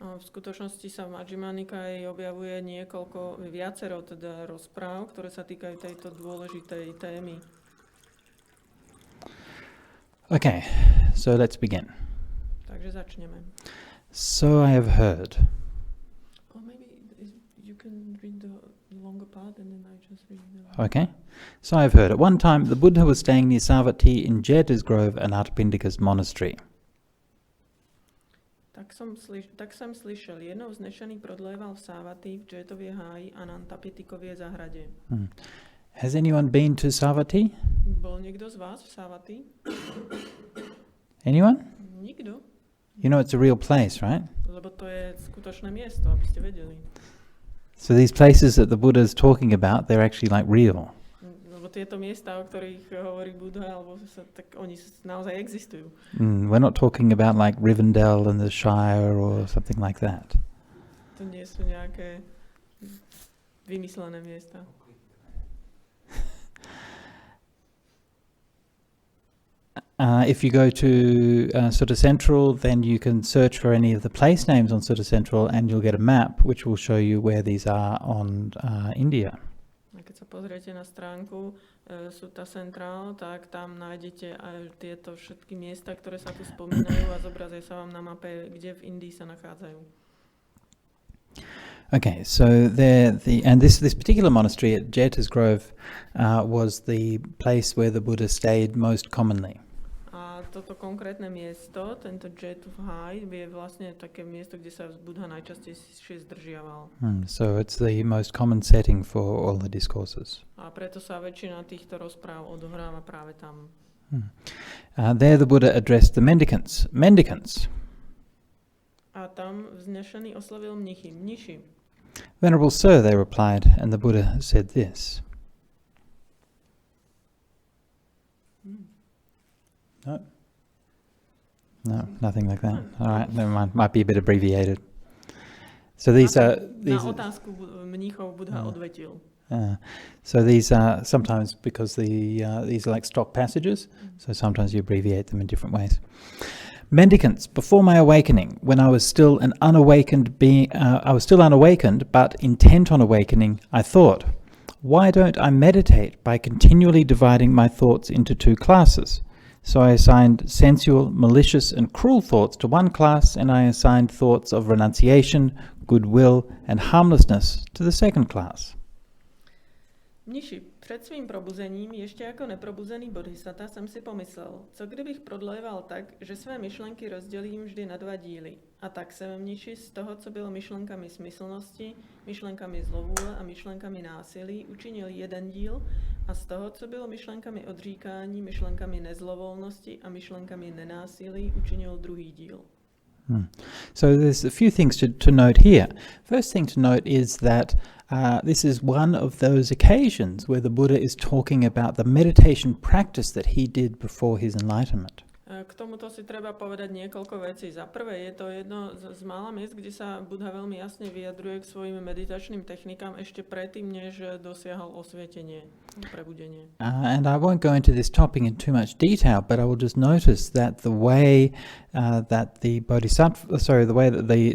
[SPEAKER 2] A v skutočnosti sa v Majjhima Nikaji objavuje viacero teda rozpráv, ktoré sa týkajú tejto dôležitej témy.
[SPEAKER 1] Okay, so let's begin.
[SPEAKER 2] Takže začneme.
[SPEAKER 1] So I have heard.
[SPEAKER 2] Or maybe you can read the longer part and then I just read the...
[SPEAKER 1] Okay. So I have heard. At one time, the Buddha was staying near Savatthi in Jeta's Grove and Atapindika's monastery.
[SPEAKER 2] Tak som slyšel, jednou vznešený prodléval v Savatthi v Jetovie háji a Antapitikovie zahrade.
[SPEAKER 1] Has anyone been to Savatthi?
[SPEAKER 2] Bol niekto z vás v Savatthi?
[SPEAKER 1] Anyone?
[SPEAKER 2] Nikto.
[SPEAKER 1] You know it's a real place, right?
[SPEAKER 2] Lebo to je skutočné miesto, aby ste vedeli.
[SPEAKER 1] So these places that the Buddha is talking about, they're actually like real.
[SPEAKER 2] Lebo tieto miesta, o ktorých hovorí Buddha, tak oni naozaj existujú.
[SPEAKER 1] We're not talking about like Rivendell and the Shire or something like that.
[SPEAKER 2] To nie sú nejaké vymyslené miesta.
[SPEAKER 1] If you go to Sutta Central, then you can search for any of the place names on Sutta Central and you'll get a map which will show you where these are on India.
[SPEAKER 2] A keď sa pozriete na stránku Sutta Central, tak tam nájdete aj tieto všetky miesta, ktoré sa tu spomínajú a zobrazia sa vám na mape, kde v Indii sa nachádzajú.
[SPEAKER 1] Okay, so this particular monastery at Jeta's Grove was the place where the Buddha stayed most commonly.
[SPEAKER 2] Toto konkrétne miesto, tento Jetov háj, je vlastne také miesto, kde sa Buddha najčastejšie zdržiaval.
[SPEAKER 1] So it's the most common setting for all the discourses.
[SPEAKER 2] A preto sa väčšina týchto rozpráv odohráva práve tam.
[SPEAKER 1] There the Buddha addressed the mendicants. Mendicants.
[SPEAKER 2] A tam vznešený oslovil mniši.
[SPEAKER 1] Venerable Sir, they replied, and the Buddha said this. No, nothing like that. All right, never mind. Might be a bit abbreviated. So these are...
[SPEAKER 2] Na otázku mníchov Buddha odvetil.
[SPEAKER 1] So these are sometimes, because these are like stock passages, so sometimes you abbreviate them in different ways. Mendicants, before my awakening, when I was still an unawakened being, but intent on awakening, I thought, why don't I meditate by continually dividing my thoughts into two classes? So I assigned sensual, malicious, and cruel thoughts to one class, and I assigned thoughts of renunciation, goodwill, and harmlessness to the second class.
[SPEAKER 2] Mniši, před svým probuzením, ještě jako neprobuzený bodhisatta, jsem si pomyslel, co kdybych prodléval tak, že své myšlenky rozdělím vždy na dva díly. A tak jsem mniši z toho, co bylo myšlenkami smyslnosti, myšlenkami zlovůle a myšlenkami násilí, učinil jeden díl, a z toho, co bylo myšlenkami odříkání, myšlenkami nezlovolnosti a myšlenkami nenásilí, učinil druhý díl.
[SPEAKER 1] So there's a few things to note here. First thing to note is that this is one of those occasions where the Buddha is talking about the meditation practice that he did before his enlightenment.
[SPEAKER 2] K tomuto si treba povedať niekoľko vecí. Za prvé, je to jedno z mála miest, kde sa Buddha veľmi jasne vyjadruje k svojim meditačným technikám ešte predtým, než dosiahol osvietenie, prebudenie.
[SPEAKER 1] And I won't go into this topic in too much detail, but I will just notice that the way that the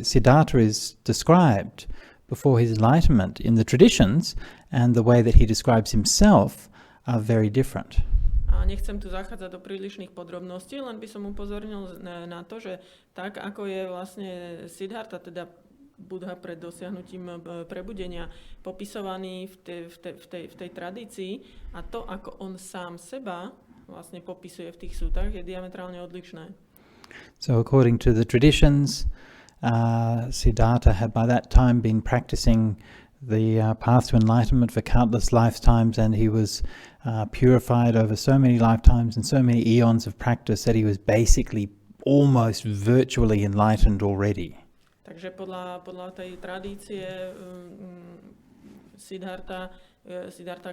[SPEAKER 1] Siddhartha is described before his enlightenment in the traditions and the way that he describes himself are very different.
[SPEAKER 2] A nechcem tu zachádzať do prílišných podrobností, len by som upozornil na to, že tak, ako je vlastne Siddhartha, teda Buddha pred dosiahnutím prebudenia, popisovaný v tej tradícii a to, ako on sám seba vlastne popisuje v tých sútach, je diametrálne odlišné.
[SPEAKER 1] So according to the traditions, Siddhartha had by that time been practicing the path to enlightenment for countless lifetimes, and he was purified over so many lifetimes and so many eons of practice that he was basically almost virtually enlightened already.
[SPEAKER 2] Takže podľa tej tradície Siddhartha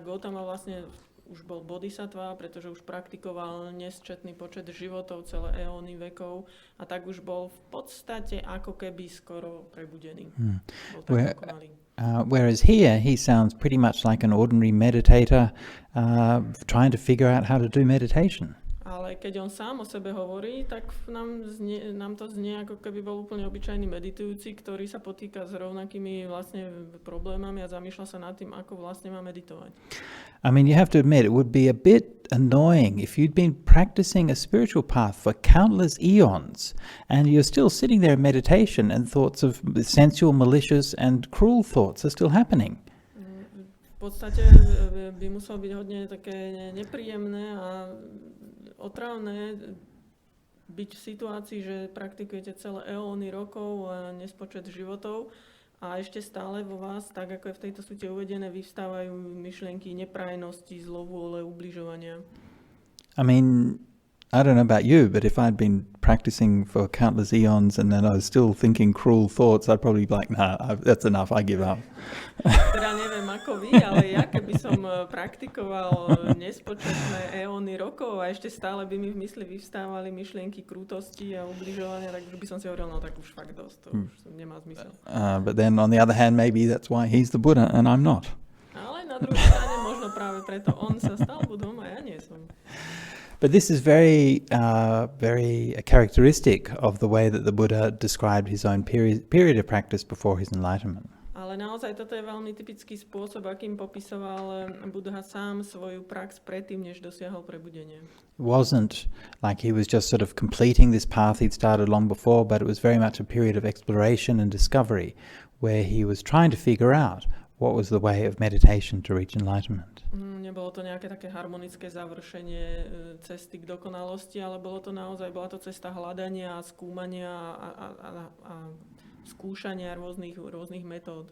[SPEAKER 2] Gautama vlastne už bol bodhisattva, pretože už praktikoval nesčetný počet životov, celé eóny vekov a tak už bol v podstate ako keby skoro prebudený.
[SPEAKER 1] Whereas here he sounds pretty much like an ordinary meditator trying to figure out how to do meditation.
[SPEAKER 2] Ale keď on sám o sebe hovorí, tak nám to znie, ako keby bol úplne obyčajný meditujúci, ktorý sa potýka s rovnakými vlastne problémami a zamýšľa sa nad tým, ako vlastne má meditovať.
[SPEAKER 1] I mean, you have to admit, it would be a bit annoying if you'd been practicing a spiritual path for countless eons and you're still sitting there in meditation and thoughts of sensual, malicious and cruel thoughts are still happening.
[SPEAKER 2] V podstate by muselo byť hodne také nepríjemné a otravné byť v situácii, že praktikujete celé eóny rokov a nespočet životov a ešte stále vo vás, tak ako je v tejto súte uvedené, vyvstávajú myšlienky neprajnosti, zlovôle, ubližovania.
[SPEAKER 1] I mean, I don't know about you, but if I'd been practicing for countless eons and then I was still thinking cruel thoughts, I'd probably be like, nah, that's enough, I give up.
[SPEAKER 2] Teda neviem ako vy, ale ja keby som praktikoval nespočetné eóny rokov a ešte stále by mi v mysli vyvstávali myšlienky krútosti a ubližovania, tak už by som si hovoril, no tak už fakt dosť, to už nemá zmysel.
[SPEAKER 1] But then on the other hand, maybe that's why he's the Buddha and I'm not.
[SPEAKER 2] Ale na druhej strane možno práve preto on sa stal Budhom a ja nie som.
[SPEAKER 1] But this is very characteristic of the way that the Buddha described his own period of practice before his enlightenment.
[SPEAKER 2] Ale naozaj toto je veľmi typický spôsob, akým popisoval Buddha sám svoju prax predtým, než dosiahol prebudenie.
[SPEAKER 1] It wasn't like he was just sort of completing this path he'd started long before, but it was very much a period of exploration and discovery where he was trying to figure out what was the way of meditation to reach enlightenment.
[SPEAKER 2] Nebolo to nejaké také harmonické završenie cesty k dokonalosti, ale bola to cesta hľadania a skúmania a skúšania rôznych metód.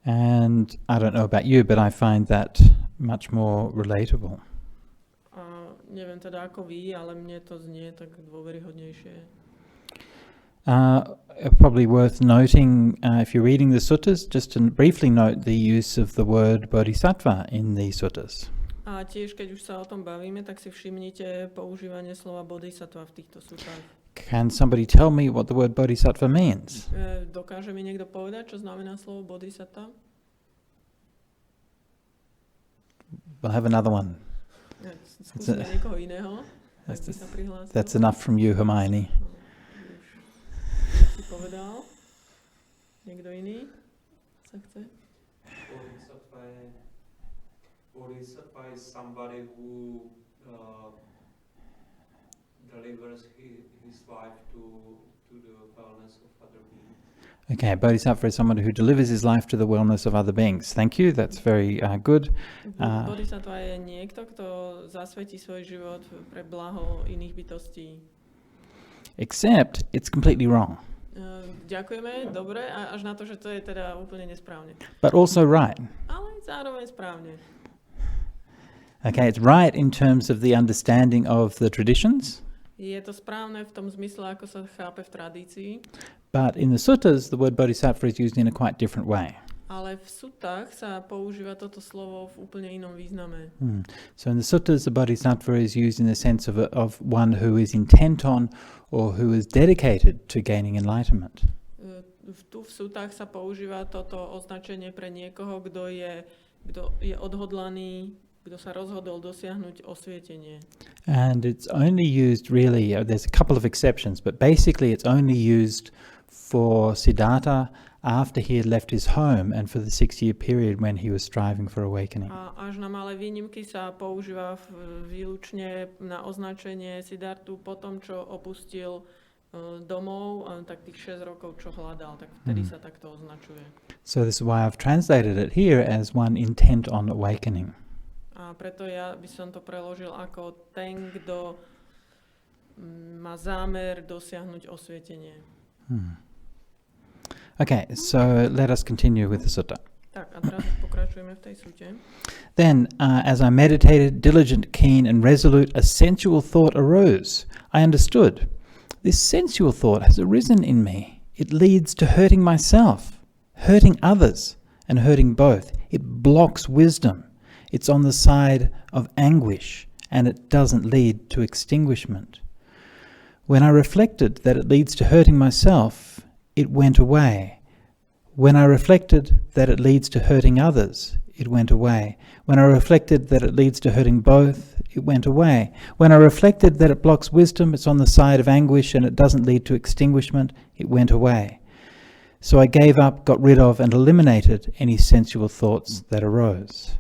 [SPEAKER 1] And I don't know about you, but I find that much more relatable.
[SPEAKER 2] Neviem teda ako vy, ale mne to znie tak dôveryhodnejšie.
[SPEAKER 1] Probably worth noting, if you're reading the suttas, just to briefly note the use of the word bodhisattva in the suttas.
[SPEAKER 2] A tiež, keď už sa o tom bavíme, tak si všimnite používanie slova bodhisattva v týchto sutách.
[SPEAKER 1] Can somebody tell me what the word bodhisattva means?
[SPEAKER 2] Dokáže mi niekto povedať, čo znamená slovo bodhisattva?
[SPEAKER 1] We'll have another one.
[SPEAKER 2] Skúsime niekoho iného.
[SPEAKER 1] That's enough from you, Hermione.
[SPEAKER 2] Si povedal? Niekto iný sa chce?
[SPEAKER 4] Bodhisattva is somebody who delivers his life to the wellness of other beings.
[SPEAKER 1] Okay, bodhisattva is someone who delivers his life to the wellness of other beings. Thank you, that's very good.
[SPEAKER 2] Bodhisattva je niekto, kto zasvetí svoj život pre blaho iných bytostí.
[SPEAKER 1] Except it's completely wrong.
[SPEAKER 2] Ďakujeme, dobre, až na to, že to je teda úplne nesprávne.
[SPEAKER 1] But also right.
[SPEAKER 2] Ale zároveň správne.
[SPEAKER 1] Okay, it's right in terms of the understanding of the traditions.
[SPEAKER 2] Je to správne v tom zmysle, ako sa chápe v tradícii.
[SPEAKER 1] But in the suttas, the word bodhisattva is used in a quite different way.
[SPEAKER 2] Ale v sutách sa používa toto slovo v úplne inom význame.
[SPEAKER 1] So in the suttas, the bodhisattva is used in the sense of one who is intent on or who is dedicated to gaining enlightenment.
[SPEAKER 2] Tu v sutách sa používa toto označenie pre niekoho, kto je odhodlaný, kto sa rozhodol dosiahnuť osvietenie.
[SPEAKER 1] And it's only used really, there's a couple of exceptions, but basically it's only used for Siddhartha after he had left his home and for the 6-year period when he was striving for awakening.
[SPEAKER 2] A až na malé výnimky sa používa výlučne na označenie Siddhartu po tom, čo opustil domov, tak tých 6 rokov, čo hľadal, tak vtedy sa takto označuje.
[SPEAKER 1] So this is why I've translated it here as one intent on awakening.
[SPEAKER 2] A preto ja by som to preložil ako ten, kto má zámer dosiahnuť osvietenie.
[SPEAKER 1] Okay, so let us continue with the sutta.
[SPEAKER 2] Tak, a teraz pokračujeme v tej sute.
[SPEAKER 1] Then, as I meditated, diligent, keen, and resolute, a sensual thought arose. I understood. This sensual thought has arisen in me. It leads to hurting myself, hurting others, and hurting both. It blocks wisdom. It's on the side of anguish, and it doesn't lead to extinguishment. When I reflected that it leads to hurting myself, it went away. When I reflected that it leads to hurting others, it went away. When I reflected that it leads to hurting both, it went away. When I reflected that it blocks wisdom, it's on the side of anguish, and it doesn't lead to extinguishment, it went away. So I gave up, got rid of, and eliminated any sensual thoughts that arose.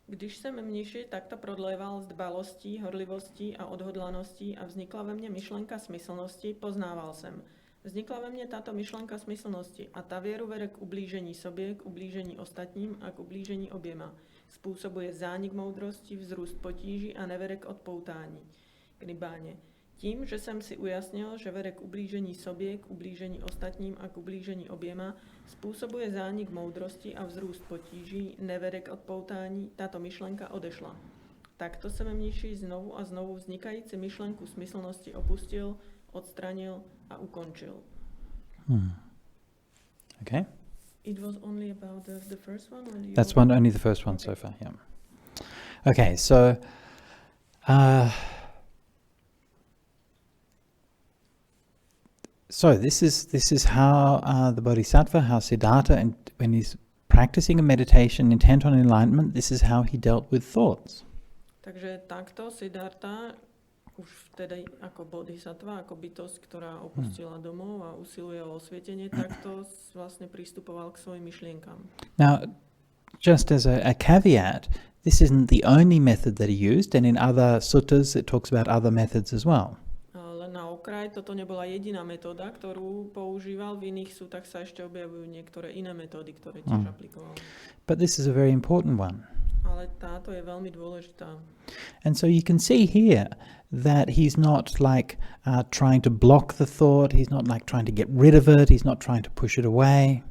[SPEAKER 2] Když jsem mniši takto prodléval z dbalostí, horlivostí a odhodlaností a vznikla ve mně myšlenka smyslnosti, poznával jsem. Vznikla ve mně tato myšlenka smyslnosti a ta věru vede k ublížení sobě, k ublížení ostatním a k ublížení oběma. Způsobuje zánik moudrosti, vzrůst potíží a nevede k odpoutání, k nibáně. Tím, že jsem si ujasnil, že vede k ublížení sobě, k ublížení ostatním a k ublížení oběma, způsobuje zánik moudrosti a vzrůst potíží, nevede k odpoutání, tato myšlenka odešla. Takto jsem mniši znovu a znovu vznikající myšlenku smyslnosti opustil, odstranil a ukončil.
[SPEAKER 1] Okay.
[SPEAKER 2] It was only about the first one?
[SPEAKER 1] That's only the first one so far, yeah. Okay, so this is how the Bodhisattva, how Siddhartha, and when he's practicing a meditation intent on enlightenment, this is how he dealt with thoughts.
[SPEAKER 2] Takže takto Siddhartha už vtedy ako bodhisattva, ako bytosť, ktorá opustila domov a usiluje o osvietenie, takto vlastne pristupoval k svojim myšlienkam.
[SPEAKER 1] Now, just as a caveat, this isn't the only method that he used, and in other suttas it talks about other methods as well.
[SPEAKER 2] Len na okraj, toto nebola jediná metóda, ktorú používal, v iných sútach sa ešte objavujú niektoré iné metódy, ktoré tiež aplikoval.
[SPEAKER 1] But this is a very important one.
[SPEAKER 2] Ale táto je veľmi dôležitá.
[SPEAKER 1] And so you can see here that he's not like trying to block the thought, he's not like trying to get rid of it, he's not trying to push it away.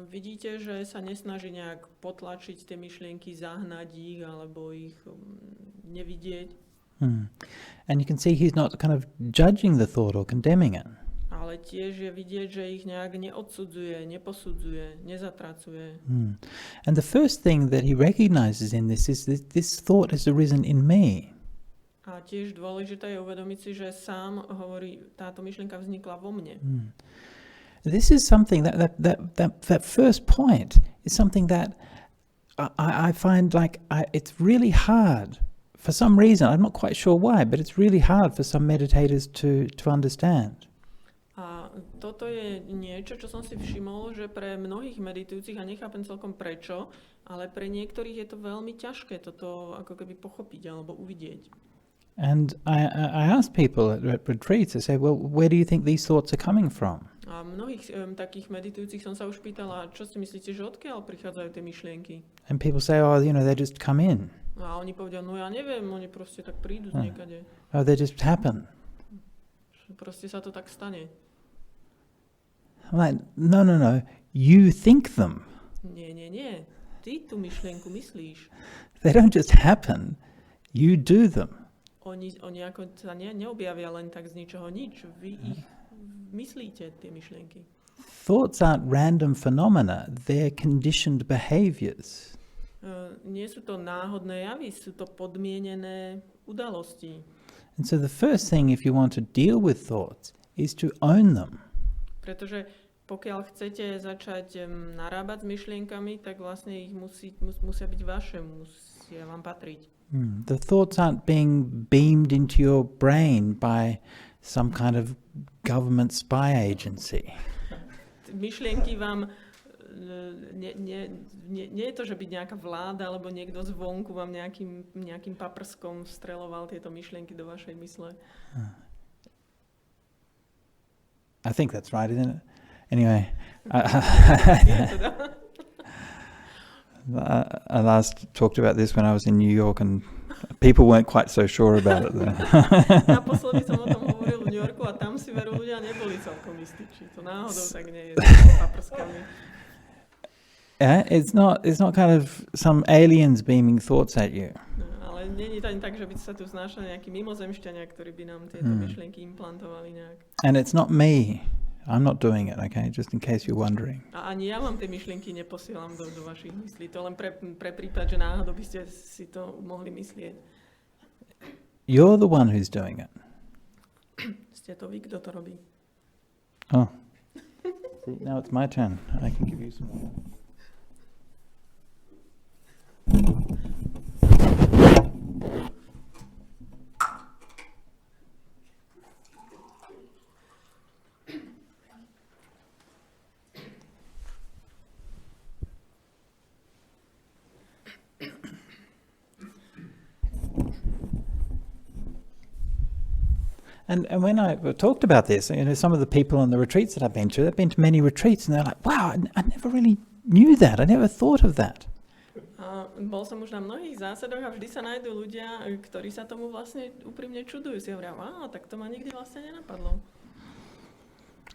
[SPEAKER 2] Vidíte, že sa nesnaží nejak potlačiť tie myšlienky, zahnať ich alebo ich nevidieť.
[SPEAKER 1] And you can see he's not kind of judging the thought or condemning it.
[SPEAKER 2] Ale tiež je vidieť, že ich nejak neodsudzuje, neposudzuje, nezatracuje.
[SPEAKER 1] And the first thing that he recognizes in this is that this thought has arisen in me.
[SPEAKER 2] A tiež dôležité je uvedomiť si, že sám hovorí, táto myšlienka vznikla vo mne.
[SPEAKER 1] This is something that first point is something that I find like it's really hard for some reason. I'm not quite sure why, but it's really hard for some meditators to understand.
[SPEAKER 2] A toto je niečo, čo som si všimol, že pre mnohých meditujúcich, a nechápem celkom prečo, ale pre niektorých je to veľmi ťažké toto ako keby pochopiť alebo uvidieť.
[SPEAKER 1] And I ask people at retreats, I say, well, where do you think these thoughts are coming from?
[SPEAKER 2] A mnohých takých meditujúcich som sa už pýtala, čo si myslíte, že odkiaľ prichádzajú tie myšlienky?
[SPEAKER 1] And people say, oh, they just come in.
[SPEAKER 2] A oni povedia, no ja neviem, oni proste tak prídu z niekade.
[SPEAKER 1] Oh, they just happen.
[SPEAKER 2] Proste sa to tak stane.
[SPEAKER 1] I'm like, no, you think them.
[SPEAKER 2] Nie. Ty tú myšlienku myslíš.
[SPEAKER 1] They don't just happen, you do them.
[SPEAKER 2] oni ako sa neobjavia len tak z ničoho nič. Vy ich myslíte, tie myšlienky.
[SPEAKER 1] Thoughts aren't random phenomena, they're conditioned behaviors.
[SPEAKER 2] Nie sú to náhodné javy, sú to podmienené udalosti.
[SPEAKER 1] And so the first thing, if you want to deal with thoughts, is to own them.
[SPEAKER 2] Pretože pokiaľ chcete začať narábať s myšlienkami, tak vlastne ich musia byť vaše, musia vám patriť.
[SPEAKER 1] The thoughts aren't being beamed into your brain by some kind of government spy agency.
[SPEAKER 2] Myšlienky vám nie je to, že byť nejaká vláda alebo niekto zvonku vám nejakým paprskom vstreľoval tieto myšlienky do vašej mysle.
[SPEAKER 1] I think that's right, isn't it? Anyway, I last talked about this when I was in New York and people weren't quite so sure about it there.
[SPEAKER 2] Naposledy som o tom hovoril v New Yorku a tam si veru ľudia neboli celkom istí, či to náhodou tak nie je s paprskami.
[SPEAKER 1] Yeah, it's not kind of some aliens beaming thoughts at you.
[SPEAKER 2] No, ale nie je to ani tak, že by sa tu znášali nejakí mimozemšťania, ktorí by nám tieto myšlienky implantovali nejak.
[SPEAKER 1] And it's not me. I'm not doing it, okay? Just in case you're wondering.
[SPEAKER 2] A ani ja vám tie myšlienky neposielam do vašich myslí. To len pre prípad, že náhodou by ste si to mohli myslieť.
[SPEAKER 1] You're the one who's doing it.
[SPEAKER 2] Ste to vy, kto to robí.
[SPEAKER 1] Oh. See, now it's my turn. I can give you some more. And when I talked about this, you know, some of the people on the retreats that I've been to, they've been to many retreats, and they're like, wow, I never really knew that. I never thought of that.
[SPEAKER 2] Bol som už na mnohých zásadoch a vždy sa nájdú ľudia, ktorí sa tomu vlastne úprimne čudujú. Si hovoria, wow, tak to ma nikdy vlastne nenapadlo.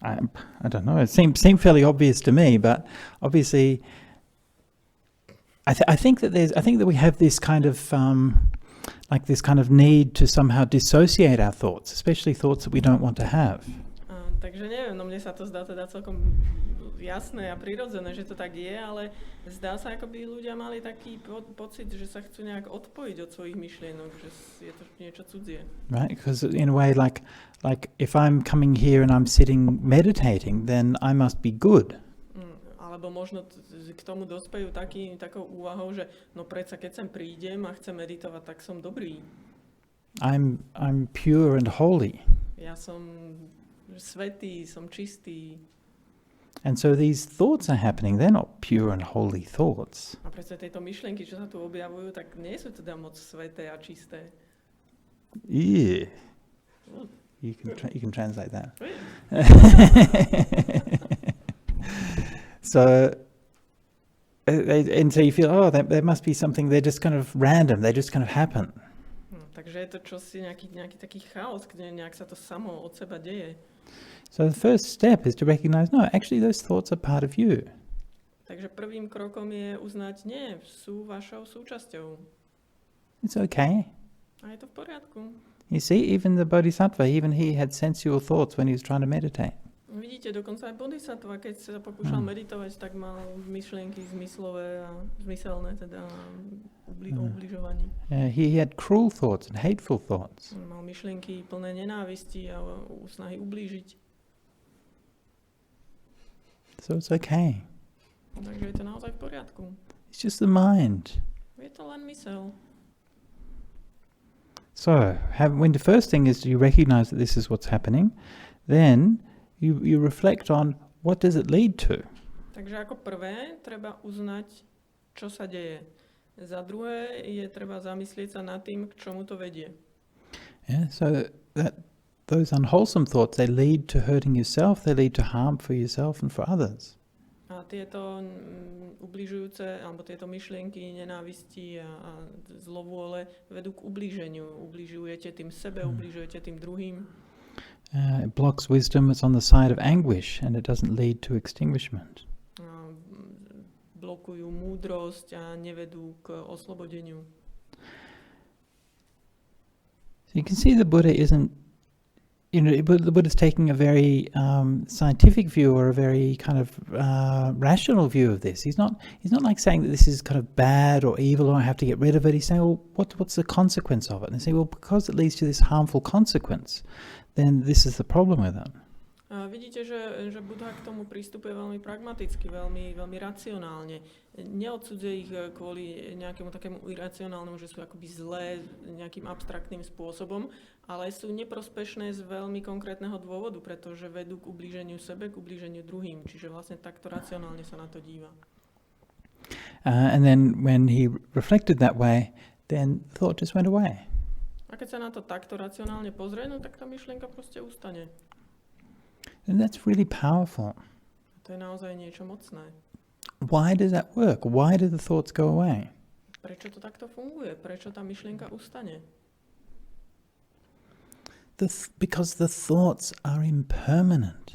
[SPEAKER 1] I don't know. It seemed fairly obvious to me, but obviously, I think that we have this kind of this kind of need to somehow dissociate our thoughts, especially thoughts that we don't want to have.
[SPEAKER 2] Takže neviem, no mne sa to zdá teda celkom jasné a prirodzené, že to tak je, ale zdá sa, ako by ľudia mali taký pocit, že sa chcú nejak odpojiť od svojich myšlienok, že je to niečo cudzie.
[SPEAKER 1] Right, because in a way, like if I'm coming here and I'm sitting meditating, then I must be good.
[SPEAKER 2] Alebo možno k tomu dospejú takou úvahou, že no predsa keď sem prídem a chcem meditovať, tak som dobrý.
[SPEAKER 1] I'm pure and holy.
[SPEAKER 2] Ja som svätý, som čistý.
[SPEAKER 1] And so these thoughts are happening. They're not pure and holy thoughts.
[SPEAKER 2] A predsa tieto myšlienky, čo sa tu objavujú, tak nie sú teda moc sväté a čisté.
[SPEAKER 1] Yeah. You can translate that. So you feel, oh, there must be something. They're just kind of random. They just kind of happen.
[SPEAKER 2] Takže je to čosi, nejaký taký chaos, kde nejak sa to samo od seba deje.
[SPEAKER 1] So the first step is to recognize, no, actually those thoughts are part of you.
[SPEAKER 2] Takže prvým krokom je uznať, nie, sú vašou súčasťou.
[SPEAKER 1] It's okay.
[SPEAKER 2] A je to v poriadku.
[SPEAKER 1] You see, even the bodhisattva, even he had sensual thoughts when he was trying to meditate.
[SPEAKER 2] Vidíte, dokonca aj bodhisattva, keď sa pokúšal meditovať, tak mal myšlienky zmyslové a zmyselné, teda ubližovaní.
[SPEAKER 1] He had cruel thoughts and hateful thoughts.
[SPEAKER 2] Mal myšlienky plné nenávisti a snahy ublížiť.
[SPEAKER 1] So it's okay.
[SPEAKER 2] Takže je to naozaj v poriadku.
[SPEAKER 1] It's just the mind.
[SPEAKER 2] Je to len mysel.
[SPEAKER 1] So, when the first thing is you recognize that this is what's happening, then you reflect on what does it lead to.
[SPEAKER 2] Takže ako prvé treba uznať, čo sa deje. Za druhé je treba zamyslieť sa nad tým, k čomu to vedie.
[SPEAKER 1] Yeah, so that those unwholesome thoughts, they lead to hurting yourself, they lead to harm for yourself and for others.
[SPEAKER 2] A tieto ubližujúce, alebo tieto myšlienky nenávisti a zlovôle vedú k ublíženiu. Ubližujete tým sebe, ubližujete tým druhým.
[SPEAKER 1] It blocks wisdom, it's on the side of anguish, and it doesn't lead to extinguishment.
[SPEAKER 2] Blokujú múdrosť a nevedú k oslobodeniu.
[SPEAKER 1] So you can see the Buddha isn't, the Buddha's taking a very scientific view or a very kind of rational view of this. He's not like saying that this is kind of bad or evil or I have to get rid of it. He's saying, well, what's the consequence of it? And they say, well, because it leads to this harmful consequence, then this is the problem with it.
[SPEAKER 2] Vidíte, že Buddha k tomu pristupuje veľmi pragmaticky, veľmi racionálne. Neodsudzuje ich kvôli nejakému takému iracionálnemu, že sú akoby zlé nejakým abstraktným spôsobom, ale sú neprospešné z veľmi konkrétneho dôvodu, pretože vedú k ublíženiu sebe, k ublíženiu druhým. Čiže vlastne takto racionálne sa na to díva.
[SPEAKER 1] And then when he reflected that way, then thought just went away.
[SPEAKER 2] A keď sa na to takto racionálne pozrie, no tak tá myšlienka proste ustane.
[SPEAKER 1] And that's really powerful.
[SPEAKER 2] To je naozaj niečo mocné.
[SPEAKER 1] Why does that work? Why do the thoughts go away?
[SPEAKER 2] Prečo to takto funguje? Prečo tá myšlienka ustane?
[SPEAKER 1] Because the thoughts are impermanent.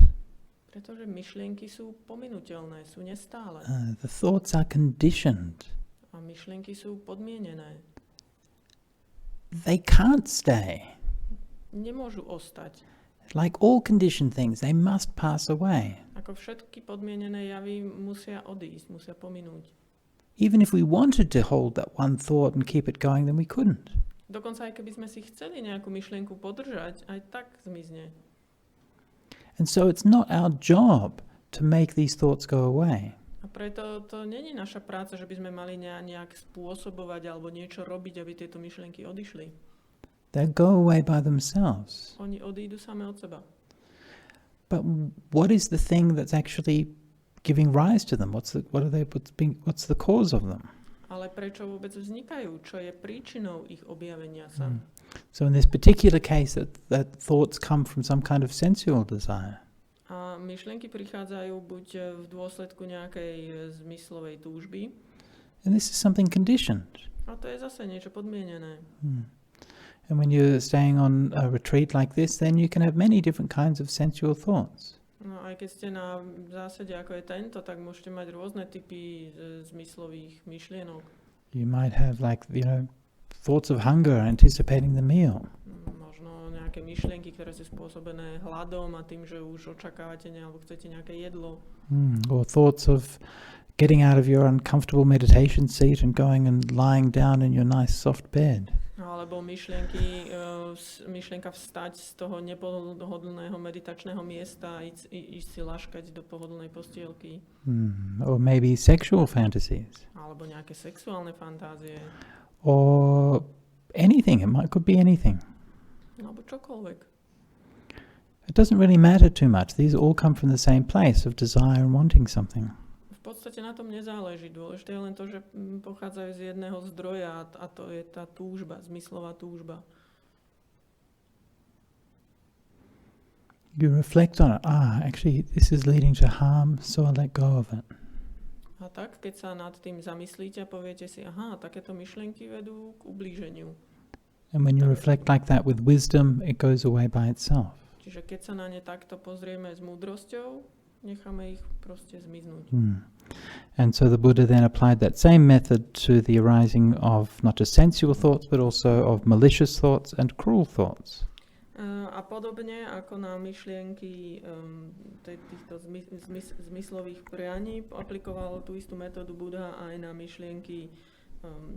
[SPEAKER 2] Pretože myšlienky sú pominuteľné, sú nestále.
[SPEAKER 1] The thoughts are conditioned.
[SPEAKER 2] A myšlienky sú podmienené.
[SPEAKER 1] They can't stay.
[SPEAKER 2] Nemôžu ostať.
[SPEAKER 1] Like all conditioned things, they must pass away.
[SPEAKER 2] Ako všetky podmienené javy musia odísť, musia pominúť.
[SPEAKER 1] Even if we wanted to hold that one thought and keep it going, then we couldn't.
[SPEAKER 2] Dokonca aj keby sme si chceli nejakú myšlienku podržať, aj tak zmizne.
[SPEAKER 1] And so it's not our job to make these thoughts go away.
[SPEAKER 2] A preto to není naša práca, že by sme mali nejak spôsobovať alebo niečo robiť, aby tieto myšlienky odišli.
[SPEAKER 1] They go away by themselves.
[SPEAKER 2] Oni odídu same od seba.
[SPEAKER 1] But what is the thing that's actually giving rise to them? What's the cause of them?
[SPEAKER 2] Ale prečo vôbec vznikajú? Čo je príčinou ich objavenia sa?
[SPEAKER 1] So in this particular case, that thoughts come from some kind of sensual desire.
[SPEAKER 2] A myšlienky prichádzajú buď v dôsledku nejakej zmyslovej túžby.
[SPEAKER 1] And this is something conditioned.
[SPEAKER 2] A to je zase niečo podmienené.
[SPEAKER 1] And when you're staying on a retreat like this, then you can have many different kinds of sensual thoughts.
[SPEAKER 2] No aj keď ste na zásade ako je tento, tak môžete mať rôzne typy zmyslových myšlienok.
[SPEAKER 1] You might have thoughts of hunger, anticipating the meal.
[SPEAKER 2] Možno nejaké myšlienky, ktoré sú spôsobené hladom a tým, že už očakávate alebo chcete nejaké jedlo.
[SPEAKER 1] Or thoughts of getting out of your uncomfortable meditation seat and going and lying down in your nice soft bed.
[SPEAKER 2] Alebo myšlienka vstať z toho nepohodlného meditačného miesta a ísť si laškať do pohodlnej postielky.
[SPEAKER 1] Or maybe sexual fantasies.
[SPEAKER 2] Alebo nejaké sexuálne fantázie.
[SPEAKER 1] Or anything. Could be anything.
[SPEAKER 2] Alebo čokoľvek.
[SPEAKER 1] It doesn't really matter too much. These all come from the same place of desire and wanting something.
[SPEAKER 2] V podstate na tom nezáleží. Dôležité je len to, že pochádzajú z jedného zdroja a to je tá túžba, zmyslová túžba.
[SPEAKER 1] You reflect on it. Actually, this is leading to harm, so I let go of it.
[SPEAKER 2] A tak, keď sa nad tým zamyslíte a poviete si, takéto myšlienky vedú k ublíženiu.
[SPEAKER 1] And when you reflect like that with wisdom, it goes away by itself.
[SPEAKER 2] Čiže keď sa na ne takto pozrieme s múdrosťou, necháme ich proste zmiznúť.
[SPEAKER 1] And so the Buddha then applied that same method to the arising of not just sensual thoughts, but also of malicious thoughts and cruel thoughts.
[SPEAKER 2] A podobne ako na myšlienky týchto zmyslových prianí aplikoval tú istú metódu Buddha aj na myšlienky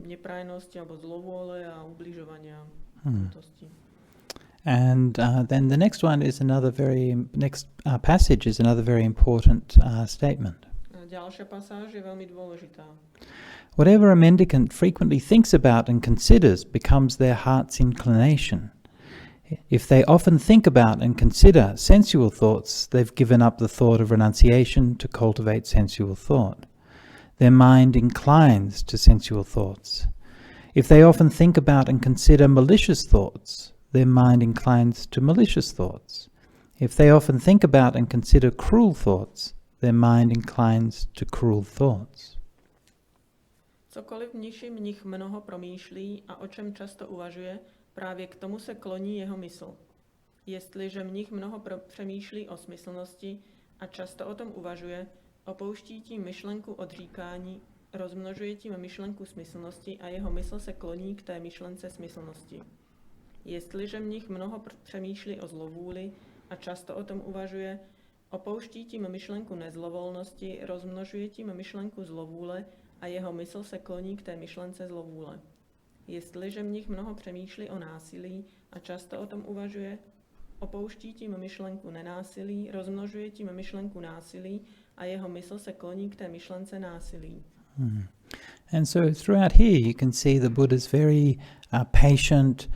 [SPEAKER 2] neprajnosti alebo zlovôle a ubližovania krutosti.
[SPEAKER 1] And then the next passage is another very important statement.
[SPEAKER 2] Ďalšia pasáž je veľmi dôležitá.
[SPEAKER 1] Whatever a mendicant frequently thinks about and considers becomes their heart's inclination. If they often think about and consider sensual thoughts, they've given up the thought of renunciation to cultivate sensual thought. Their mind inclines to sensual thoughts. If they often think about and consider malicious thoughts, their mind inclines to malicious thoughts. If they often think about and consider cruel thoughts, their mind inclines to cruel thoughts.
[SPEAKER 2] Cokoliv nižší mních mnoho promýšlí a o čem často uvažuje, právě k tomu se kloní jeho mysl. Jestliže mních mnoho přemýšlí o smyslnosti a často o tom uvažuje, opouští tím myšlenku odříkání, rozmnožuje tím myšlenku smyslnosti a jeho mysl se kloní k té myšlence smyslnosti. Jestliže mních mnoho přemýšlí o zlovůli a často o tom uvažuje, opouští tím myšlenku nezlovolnosti, rozmnožuje tím myšlenku zlovůle a jeho mysl se kloní k té myšlence zlovůle. Jestliže mních mnoho přemýšlí o násilí a často o tom uvažuje, opouští tím myšlenku nenásilí, rozmnožuje tím myšlenku násilí a jeho mysl se kloní k té myšlence násilí.
[SPEAKER 1] And so throughout here you can see the Buddha's very patient,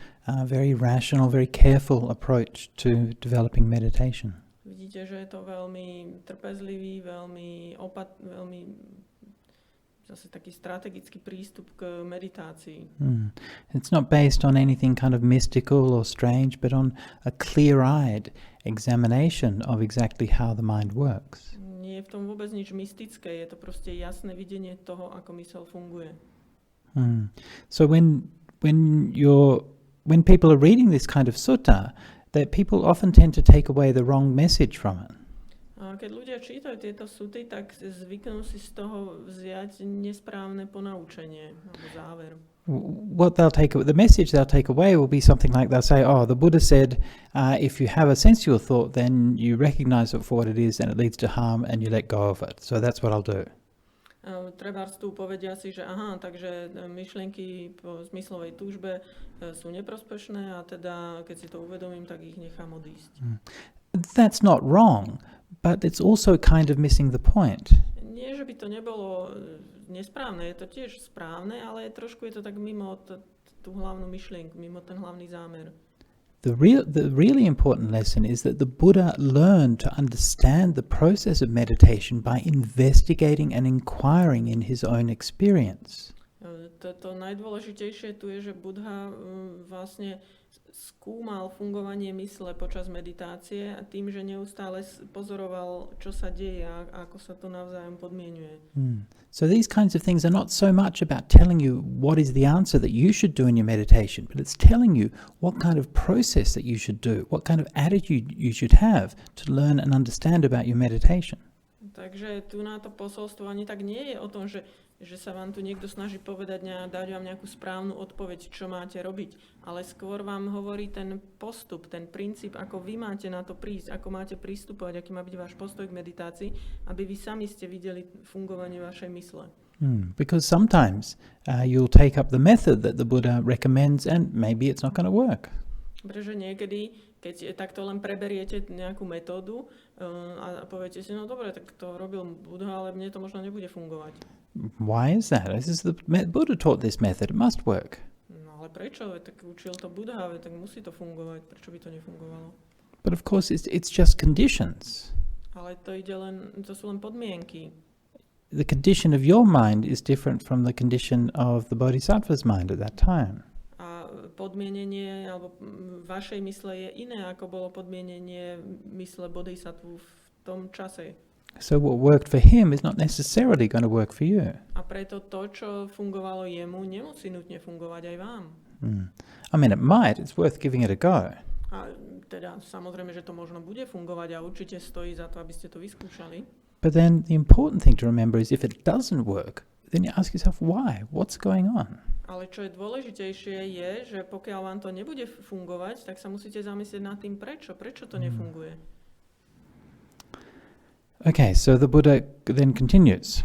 [SPEAKER 1] very rational, very careful approach to developing meditation.
[SPEAKER 2] Vidíte, že je to veľmi trpezlivý, veľmi zase taký strategický prístup k meditácii.
[SPEAKER 1] It's not based on anything kind of mystical or strange, but on a clear-eyed examination of exactly how the mind works.
[SPEAKER 2] Nie je v tom vôbec nič mystické, je to proste jasné videnie toho, ako mysel funguje.
[SPEAKER 1] So when people are reading this kind of sutta, that people often tend to take away the wrong message from it.
[SPEAKER 2] A keď ľudia čítajú tieto suty, tak zvyknú si z toho vziať nesprávne ponaučenie alebo záver.
[SPEAKER 1] The message they'll take away will be something like they'll say, the Buddha said, if you have a sensual thought, then you recognize it for what it is and it leads to harm and you let go of it. So that's what I'll do.
[SPEAKER 2] Trebárs tu povedia si, že takže myšlienky po zmyslovej túžbe sú neprospešné a teda keď si to uvedomím, tak ich nechám odísť.
[SPEAKER 1] That's not wrong, but it's also kind of missing the point.
[SPEAKER 2] Nie, že by to nebolo nesprávne, je to tiež správne, ale trošku je to tak mimo tú hlavnú myšlienku, mimo ten hlavný zámer.
[SPEAKER 1] The really important lesson is that the Buddha learned to understand the process of meditation by investigating and inquiring in his own experience.
[SPEAKER 2] To najdôležitejšie tu je, že Buddha vlastne skúmal fungovanie mysle počas meditácie a tým, že neustále pozoroval, čo sa deje a ako sa to navzájom podmienuje.
[SPEAKER 1] So these kinds of things are not so much about telling you what is the answer that you should do in your meditation, but it's telling you what kind of process that you should do, what kind of attitude you should have to learn and understand about your meditation.
[SPEAKER 2] Takže tu na to posolstvo ani tak nie je o tom, že sa vám tu niekto snaží povedať, dať vám nejakú správnu odpoveď, čo máte robiť, ale skôr vám hovorí ten postup, ten princíp, ako vy máte na to prísť, ako máte pristupovať, aký má byť váš postoj k meditácii, aby vy sami ste videli fungovanie vašej mysle.
[SPEAKER 1] Because sometimes you'll take up the method that the Buddha recommends and maybe it's not going to work.
[SPEAKER 2] Pretože niekedy, keď takto len preberiete nejakú metódu a poviete si, no dobre, tak to robil Buddha, ale mne to možno nebude fungovať.
[SPEAKER 1] Why is that? Buddha taught this method, it must work.
[SPEAKER 2] No ale prečo? Tak učil to Buddha, tak musí to fungovať. Prečo by to nefungovalo?
[SPEAKER 1] But of course it's just conditions.
[SPEAKER 2] Ale to sú len podmienky.
[SPEAKER 1] The condition of your mind is different from the condition of the bodhisattva's mind at that time.
[SPEAKER 2] Podmienenie alebo vašej mysle je iné, ako bolo podmienenie mysle bodhisattvu v tom čase.
[SPEAKER 1] So what worked for him is not necessarily going to work for you.
[SPEAKER 2] A preto to, čo fungovalo jemu, nemusí nutne fungovať aj vám.
[SPEAKER 1] I mean, it might. It's worth giving it a go.
[SPEAKER 2] A teda samozrejme, že to možno bude fungovať a určite stojí za to, aby ste to vyskúšali.
[SPEAKER 1] But then the important thing to remember is if it doesn't work, then you ask yourself why? What's going on?
[SPEAKER 2] Ale čo je dôležitejšie je, že pokiaľ vám to nebude fungovať, tak sa musíte zamyslieť nad tým prečo to nefunguje.
[SPEAKER 1] Okay, so the Buddha then continues.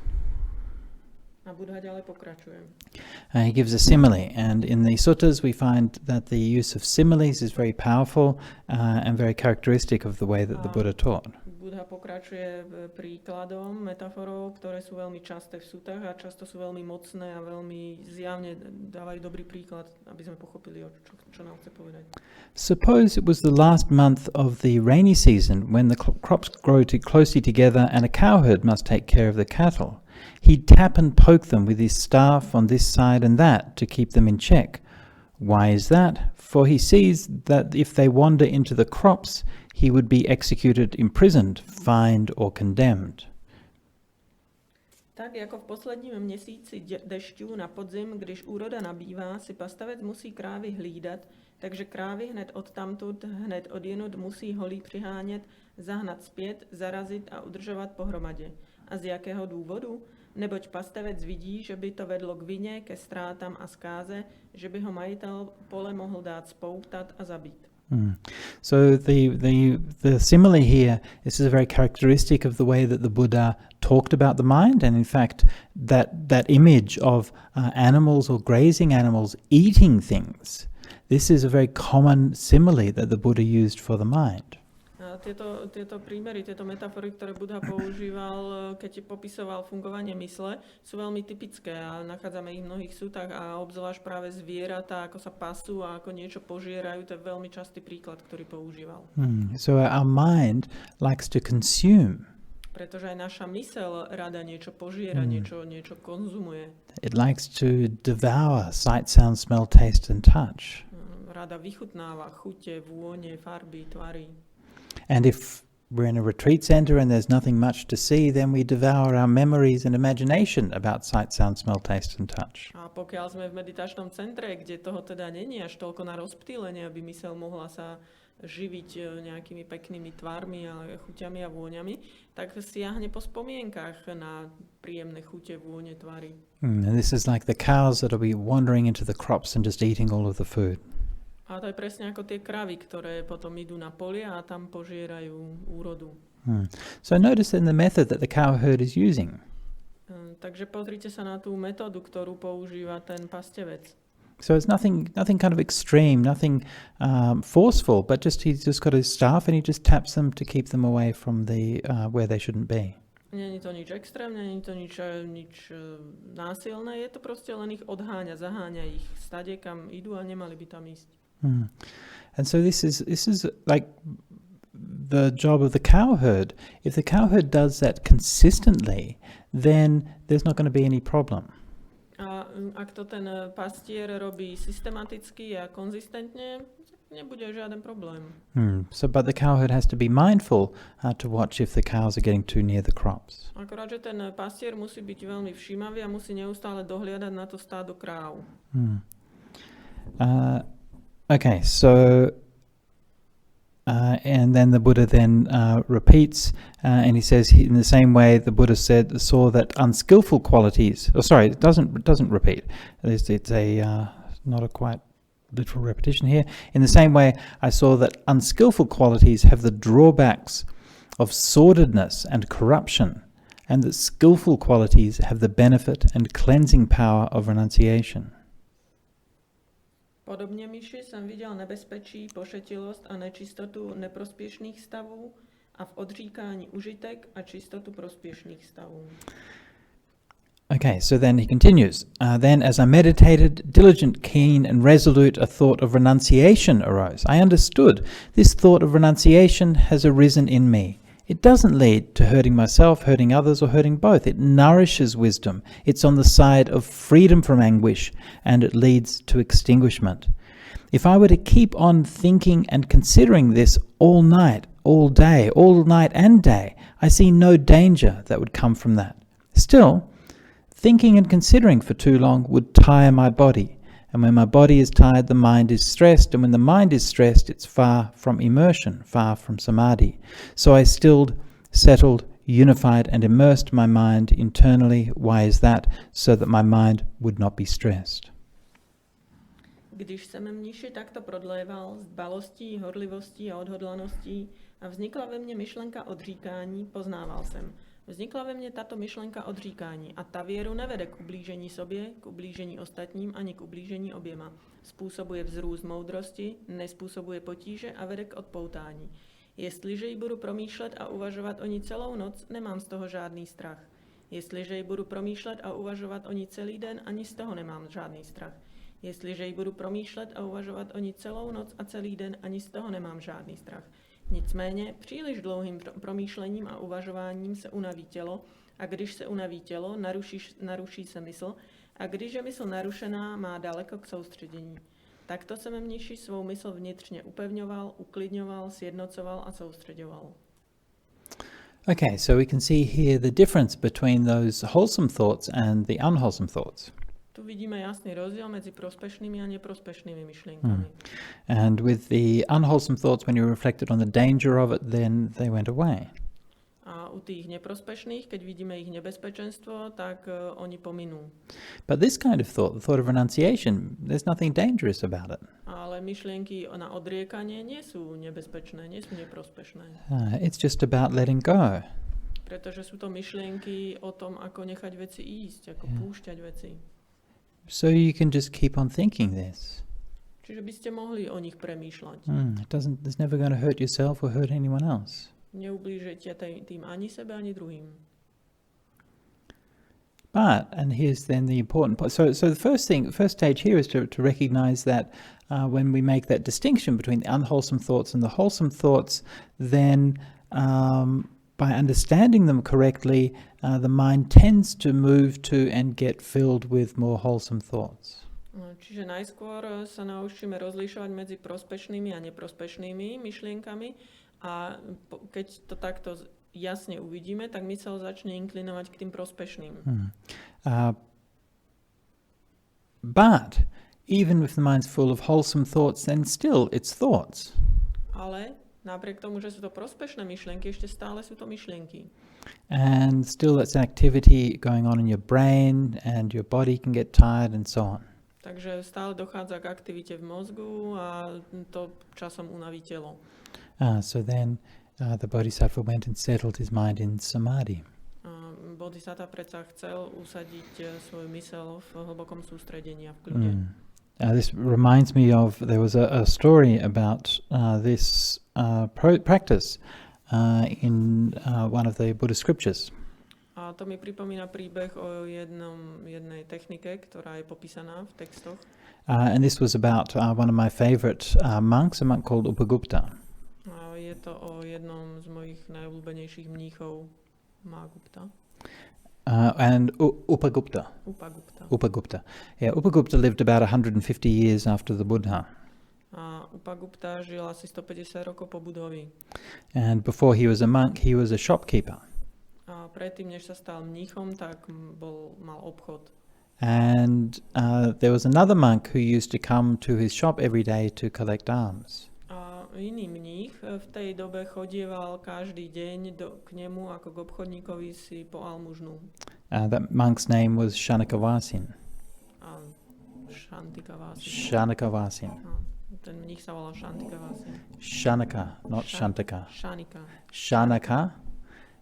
[SPEAKER 2] A Buddha ďalej pokračuje.
[SPEAKER 1] He gives a simile, and in the suttas we find that the use of similes is very powerful and very characteristic of the way that the Buddha taught.
[SPEAKER 2] Buddha pokračuje príkladom, metaforou, ktoré sú veľmi časté v sutách a často sú veľmi mocné a veľmi zjavne dávajú dobrý príklad, aby sme pochopili, čo nám chce povedať.
[SPEAKER 1] Suppose it was the last month of the rainy season when the crops grow closely together and a cowherd must take care of the cattle. He'd tap and poke them with his staff on this side and that to keep them in check. Why is that? For he sees that if they wander into the crops, he would be executed, imprisoned, fined or condemned.
[SPEAKER 2] Tak jako v posledním měsíci dešťů na podzim, když úroda nabývá, si pastavec musí krávy hlídat, Takže krávy hned odtamtud, hned odjenut musí holí přihánět, zahnat zpět, zarazit a udržovat pohromadě. A z jakého důvodu? Neboť pastevec vidí, že by to vedlo k vině, ke ztrátám a zkáze, že by ho majitel pole mohl dát spoutat a zabít.
[SPEAKER 1] So the simile here, this is very characteristic of the way that the Buddha talked about the mind, and in fact that image of animals or grazing animals eating things, this is a very common simile that the Buddha used for the mind.
[SPEAKER 2] Tieto prímery, tieto metafory, ktoré Buddha používal, keď popisoval fungovanie mysle, sú veľmi typické a nachádzame ich v mnohých sútach a obzvlášť práve zvieratá, ako sa pasú a ako niečo požierajú, to je veľmi častý príklad, ktorý používal.
[SPEAKER 1] So our mind likes to consume.
[SPEAKER 2] Pretože aj naša myseľ rada niečo požiera, niečo konzumuje.
[SPEAKER 1] It likes to devour sight, sound, smell, taste and touch.
[SPEAKER 2] Rada vychutnáva chute, vône, farby, tvary.
[SPEAKER 1] And if we're in a retreat center and there's nothing much to see, then we devour our memories and imagination about sight, sound, smell, taste and touch.
[SPEAKER 2] A pokiaľ sme v meditačnom centre, kde toho teda není až toľko na rozptýlenie, aby myseľ mohla sa živiť nejakými peknými tvarmi a chuťami a vôňami, tak siahne po spomienkach na príjemné chute, vône, tvary.
[SPEAKER 1] And this is like the cows that will be wandering into the crops and just eating all of the food.
[SPEAKER 2] A to je presne ako tie kravy, ktoré potom idú na polia a tam požierajú úrodu.
[SPEAKER 1] So notice in the method that the cow herd is using.
[SPEAKER 2] Takže pozrite sa na tú metódu, ktorú používa ten pastevec.
[SPEAKER 1] So it's nothing kind of extreme, nothing forceful, but he's just got his staff and he just taps them to keep them away from the where they shouldn't be.
[SPEAKER 2] Nie je to nič extrémne, nie je to nič násilné, je to proste len ich odháňa, zaháňa ich stade, kam idú a nemali by tam ísť.
[SPEAKER 1] And so this is like the job of the cow herd. If the cow herd does that consistently, then there's not going to be any problem.
[SPEAKER 2] A ak to ten pastier robí systematicky a konzistentne, nebude žiaden problém.
[SPEAKER 1] So, but the cow herd has to be mindful to watch if the cows are getting too near the crops.
[SPEAKER 2] Akorát, že ten pastier musí byť veľmi všímavý a musí neustále dohliadať na to stádo kráv.
[SPEAKER 1] Okay, so and then the Buddha then repeats, and he says in the same way the Buddha saw that unskillful qualities. Oh, sorry, it doesn't repeat. It's a not a quite literal repetition here. In the same way, I saw that unskillful qualities have the drawbacks of sordidness and corruption, and that skillful qualities have the benefit and cleansing power of renunciation.
[SPEAKER 2] Podobně myši jsem viděl nebezpečí, pošetilost a nečistotu neprospěšných stavů a v odříkání užitek a čistotu prospěšných stavů.
[SPEAKER 1] Okay, so then he continues. Then as I meditated, diligent, keen and resolute, a thought of renunciation arose. I understood this thought of renunciation has arisen in me. It doesn't lead to hurting myself, hurting others, or hurting both. It nourishes wisdom. It's on the side of freedom from anguish, and it leads to extinguishment. If I were to keep on thinking and considering this all night, all day, all night and day, I see no danger that would come from that. Still, thinking and considering for too long would tire my body. And when my body is tired, the mind is stressed. And when the mind is stressed, it's far from immersion, far from samadhi. So I stilled, settled, unified, and immersed my mind internally. Why is that? So that my mind would not be stressed.
[SPEAKER 2] Když jsem mniši takto prodléval s dbalostí, horlivostí a odhodlaností a vznikla ve mně myšlenka odříkání, poznával jsem. Vznikla ve mně tato myšlenka odříkání a ta věru nevede k ublížení sobě, k ublížení ostatním ani k ublížení oběma. Způsobuje vzrůst moudrosti, nespůsobuje potíže a vede k odpoutání. Jestliže ji budu promýšlet a uvažovat o ní celou noc, nemám z toho žádný strach. Jestliže ji budu promýšlet a uvažovat o ní celý den, ani z toho nemám žádný strach. Jestliže ji budu promýšlet a uvažovat o ní celou noc a celý den, ani z toho nemám žádný strach. Nicméně příliš dlouhým promýšlením a uvažováním se unaví tělo a když se unaví tělo, naruší se mysl a když je mysl narušená, má daleko k soustředění. Takto jsem mniši svou mysl vnitřně upevňoval, uklidňoval, sjednocoval a soustředoval.
[SPEAKER 1] Okay, so we can see here the difference between those wholesome thoughts and the unwholesome thoughts.
[SPEAKER 2] Tu vidíme jasný rozdiel medzi prospešnými a neprospešnými myšlienkami.
[SPEAKER 1] And with the unwholesome thoughts, when you reflected on the danger of it, then they went away.
[SPEAKER 2] A u tých neprospešných, keď vidíme ich nebezpečenstvo, tak oni pominú.
[SPEAKER 1] But this kind of thought, the thought of renunciation, there's nothing dangerous about it.
[SPEAKER 2] Ale myšlienky na odriekanie nie sú nebezpečné, nie sú neprospešné.
[SPEAKER 1] It's just about letting go.
[SPEAKER 2] Pretože sú to myšlienky o tom, ako nechať veci ísť, ako púšťať veci.
[SPEAKER 1] So you can just keep on thinking this.
[SPEAKER 2] Čiže by ste mohli o nich premýšľať.
[SPEAKER 1] It's never going to hurt yourself or hurt anyone else.
[SPEAKER 2] Neublížite tým ani sebe, ani druhým.
[SPEAKER 1] But, and here's then the important point. So the first stage here is to recognize that when we make that distinction between the unwholesome thoughts and the wholesome thoughts, then by understanding them correctly, the mind tends to move to and get filled with more wholesome thoughts.
[SPEAKER 2] Čiže najskôr sa naučíme rozlišovať medzi prospešnými a neprospešnými myšlienkami a keď to takto jasne uvidíme, tak mysel začne inklinovať k tým prospešným.
[SPEAKER 1] But even if the mind's full of wholesome thoughts, then still it's thoughts.
[SPEAKER 2] Ale napriek tomu, že sú to prospešné myšlienky, ešte stále sú to myšlienky.
[SPEAKER 1] And still it's activity going on in your brain and your body can get tired and so on.
[SPEAKER 2] Takže stále dochádza k aktivite v mozgu a to časom unaví telo.
[SPEAKER 1] So then the Bodhisattva went and settled his mind in samadhi.
[SPEAKER 2] Bodhisattva predsa chcel usadiť svoju myseľ v hlbokom sústredení a v kľude.
[SPEAKER 1] This reminds me of, there was a story about this practice in one of the Buddhist scriptures.
[SPEAKER 2] A to mi pripomína príbeh o jednej technike, ktorá je popísaná v textoch.
[SPEAKER 1] And this was about one of my favorite monks, a monk called Upagupta.
[SPEAKER 2] Je to o jednom z mojich najobľúbenejších mníchov, Magupta.
[SPEAKER 1] And Upagupta. Yeah, Upagupta lived about 150 years after the Buddha.
[SPEAKER 2] A Upagupta žil asi 150 rokov po Budhovi.
[SPEAKER 1] And before he was a monk, he was a shopkeeper.
[SPEAKER 2] A predtým, než sa stal mníchom, tak mal obchod.
[SPEAKER 1] And there was another monk who used to come to his shop every day to collect alms.
[SPEAKER 2] A iný mních v tej dobe chodieval každý deň k nemu ako k obchodníkovi si po almužnu.
[SPEAKER 1] That monk's name was Shanakavasin. Shanakavasin.
[SPEAKER 2] Ten mních sa volal Shantikavasin.
[SPEAKER 1] Shanaka, not Shantaka.
[SPEAKER 2] Shanika.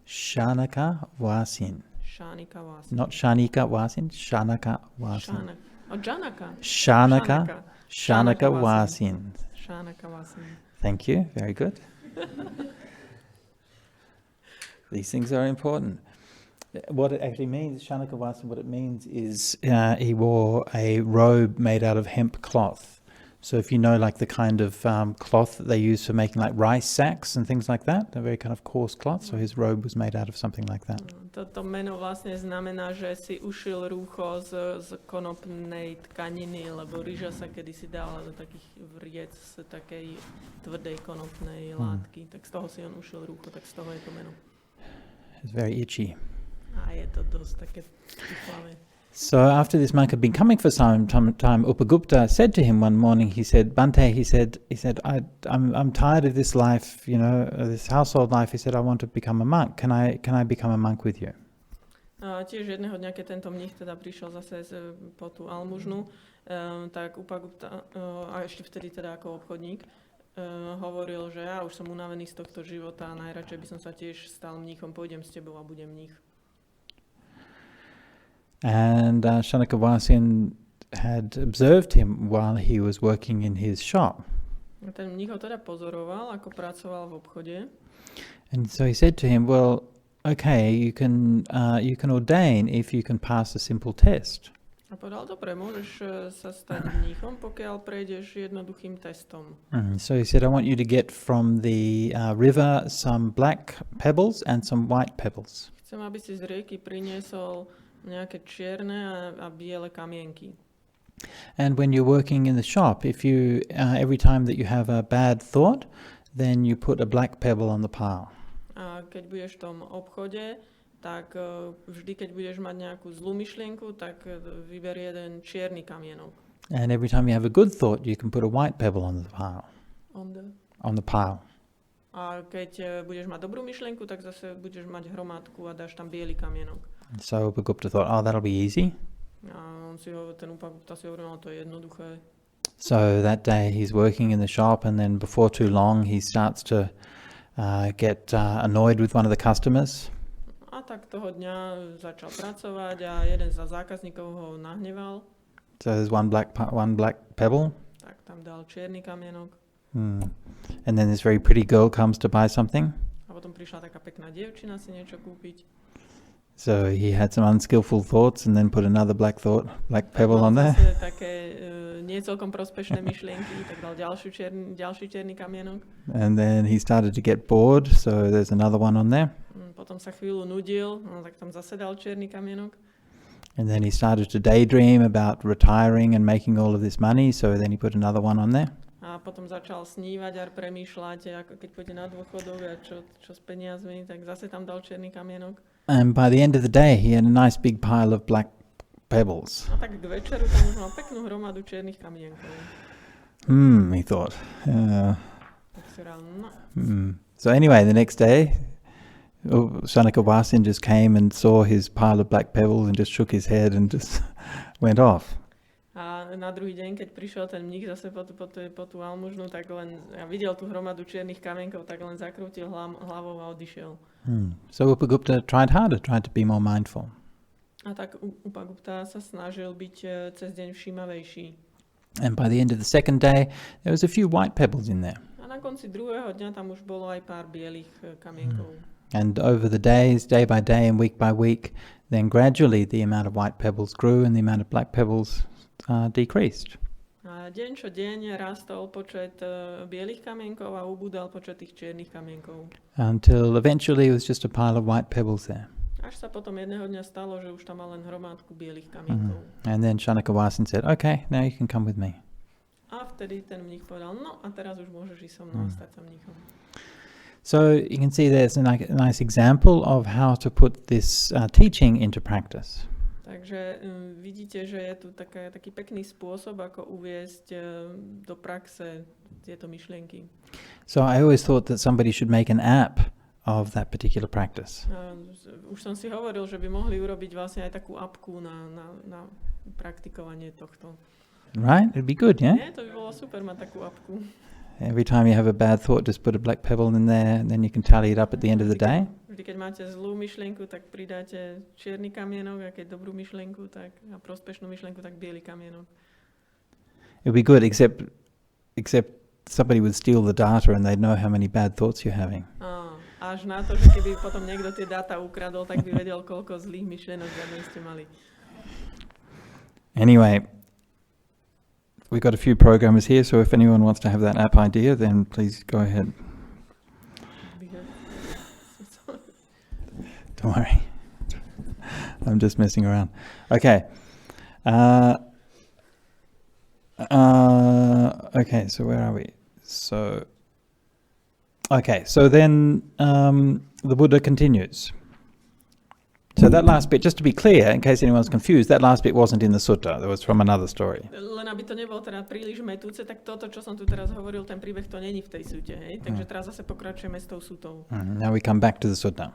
[SPEAKER 1] Shanaka Vasin.
[SPEAKER 2] Shanika Vasin.
[SPEAKER 1] Not Shanika Vasin, Shanaka Vasin.
[SPEAKER 2] Janaka.
[SPEAKER 1] Shanaka Vasin.
[SPEAKER 2] Shanaka Vasin.
[SPEAKER 1] Thank you, very good. These things are important. What it actually means, Shanaka Vasin, what it means is he wore a robe made out of hemp cloth. So if you know like the kind of cloth that they use for making like rice sacks and things like that, a very kind of coarse cloth, so his robe was made out of something like that.
[SPEAKER 2] Toto meno vlastne znamená, že si ušil rúcho z konopnej tkaniny, lebo ryža sa kedysi dávala do takých vriec z takej tvrdej konopnej látky. Tak z toho si on ušil rúcho, tak z toho je to meno.
[SPEAKER 1] It's very itchy.
[SPEAKER 2] A je to dosť také pichvavé.
[SPEAKER 1] So after this monk had been coming for some time, Upagupta said to him one morning, he said, Bhante, he said, I'm tired of this life, you know, this household life. He said, I want to become a monk. Can I become a monk with you?
[SPEAKER 2] A tiež jedného dňa, keď tento mních teda prišiel zase po tú almužnu, tak Upagupta, a ešte vtedy teda ako obchodník, hovoril, že ja už som unavený z tohto života a najradšej by som sa tiež stal mníchom, pôjdem s tebou a budem mních.
[SPEAKER 1] And Shanaka Vasin had observed him while he was working in his shop.
[SPEAKER 2] Ten mních ho teda pozoroval, ako pracoval v obchode.
[SPEAKER 1] And so he said to him, well, okay, you can ordain if you can pass a simple test.
[SPEAKER 2] A povedal, dobre, môžeš sa stať mníchom, pokiaľ prejdeš jednoduchým testom.
[SPEAKER 1] So he said, I want you to get from the river some black pebbles and some white pebbles.
[SPEAKER 2] Chcem, aby si z rieky priniesol nejaké čierne a biele kamienky.
[SPEAKER 1] And when you're working in the shop, if you every time that you have a bad thought, then you put a black pebble on the pile.
[SPEAKER 2] A keď budeš v tom obchode, tak vždy, keď budeš mať nejakú zlú myšlienku, tak vyber jeden čierny kamienok.
[SPEAKER 1] And every time you have a good thought, you can put a white pebble on the pile. On the pile.
[SPEAKER 2] A keď budeš mať dobrú myšlienku, tak zase budeš mať hromádku a dáš tam biely kamienok.
[SPEAKER 1] So Upagupta thought, oh, that'll be easy.
[SPEAKER 2] A ten Upagupta si hovoril, no to je jednoduché.
[SPEAKER 1] So that day he's working in the shop, and then before too long he starts to get annoyed with one of the customers.
[SPEAKER 2] A tak toho dňa začal pracovať a jeden z zákazníkov ho nahneval.
[SPEAKER 1] So there's one black pebble.
[SPEAKER 2] Tak tam dal čierny kamienok.
[SPEAKER 1] And then this very pretty girl comes to buy something.
[SPEAKER 2] A potom prišla taká pekná dievčina si niečo kúpiť.
[SPEAKER 1] So he had some unskillful thoughts and then put another black pebble on there.
[SPEAKER 2] Také nie celkom prospešné myšlienky, tak dal ďalší čierny kamienok.
[SPEAKER 1] And then he started to get bored, so there's another one on there.
[SPEAKER 2] Potom sa chvíľu nudil, no, tak tam zase dal čierny kamienok.
[SPEAKER 1] And then he started to daydream about retiring and making all of this money, so then he put another one on there.
[SPEAKER 2] A potom začal snívať a premýšľať, ako keď pôjde na dôchodok a čo s peniazmi, tak zase tam dal čierny kamienok.
[SPEAKER 1] And by the end of the day, he had a nice big pile of black pebbles.
[SPEAKER 2] A tak k večeru tam už mal peknú hromadu čiernych kamienkov.
[SPEAKER 1] He thought.
[SPEAKER 2] Tak si rál, no.
[SPEAKER 1] So anyway, the next day, Sanaka Wasin just came and saw his pile of black pebbles and just shook his head and just went off.
[SPEAKER 2] A na druhý deň, keď prišiel ten mních zase po tú almužnu, tak len videl tú hromadu čiernych kamienkov, tak len zakrútil hlavou a odišiel.
[SPEAKER 1] So Upagupta tried to be more mindful.
[SPEAKER 2] A tak Upagupta sa snažil byť cez deň všímavejší.
[SPEAKER 1] And by the end of the second day, there was a few white pebbles in there.
[SPEAKER 2] A na konci druhého dňa tam už bolo aj pár bielých kamienkov.
[SPEAKER 1] And over the days, day by day and week by week, then gradually the amount of white pebbles grew and the amount of black pebbles decreased.
[SPEAKER 2] A deň čo deň rastol počet bielých kamienkov a ubúdal počet tých čiernych kamienkov.
[SPEAKER 1] Until eventually it was just a pile of white pebbles there.
[SPEAKER 2] Až sa potom jedného dňa stalo, že už tam mal len hromádku bielých kamienkov.
[SPEAKER 1] And then Sanaka Wasin said, okay, now you can come with me.
[SPEAKER 2] A vtedy ten mních povedal, no a teraz už môžeš ísť so mnou a stať sa mníchom.
[SPEAKER 1] So you can see there's a nice example of how to put this teaching into practice.
[SPEAKER 2] Takže vidíte, že je tu taký pekný spôsob, ako uviesť do praxe tieto myšlienky.
[SPEAKER 1] So I always thought that somebody should make an app of that particular practice.
[SPEAKER 2] Už som si hovoril, že by mohli urobiť vlastne aj takú apku na praktikovanie tohto.
[SPEAKER 1] Right? It'd be good, yeah?
[SPEAKER 2] Nie, to by bolo super mať takú apku.
[SPEAKER 1] Every time you have a bad thought, just put a black pebble in there, and then you can tally it up at the end of the day.
[SPEAKER 2] Vždy, keď máte zlú myšlienku, tak pridáte čierny kamienok, a keď dobrú myšlienku, tak a prospešnú myšlienku, tak biely kamienok.
[SPEAKER 1] It'd be good, except somebody would steal the data and they'd know how many bad thoughts you're having.
[SPEAKER 2] Až na to, že keby potom niekto tie dáta ukradol, tak by vedel, koľko zlých myšlienok za mňa ste mali.
[SPEAKER 1] Anyway, we've got a few programmers here, so if anyone wants to have that app idea, then please go ahead. Don't worry. I'm just messing around. Okay. Okay, so where are we? So then the Buddha continues. So that last bit, just to be clear, in case anyone's confused, that last bit wasn't in the sutta. That was from another story.
[SPEAKER 2] Len aby to nebolo teda príliš metúce, tak toto, čo som tu teraz hovoril, ten príbeh to není v tej sute, hej? Takže teraz zase pokračujeme s tou sutou.
[SPEAKER 1] Now we come back to the sutta.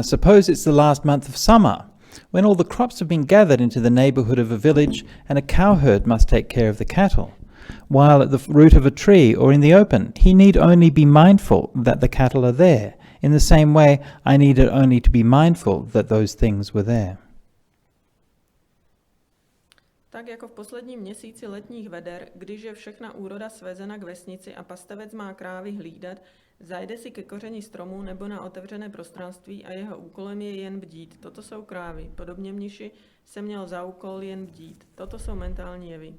[SPEAKER 1] Suppose it's the last month of summer, when all the crops have been gathered into the neighborhood of a village and a cowherd must take care of the cattle. While at the root of a tree or in the open, he need only be mindful that the cattle are there. In the same way, I needed only to be mindful that those things were there.
[SPEAKER 2] Tak jako v posledním měsíci letních veder, když je všechna úroda svezena k vesnici a pastevec má krávy hlídat, zajde si ke kořeni stromu nebo na otevřené prostranství a jeho úkolem je jen bdít. Toto jsou krávy. Podobně mniši se měl za úkol jen bdít. Toto jsou mentální jevy.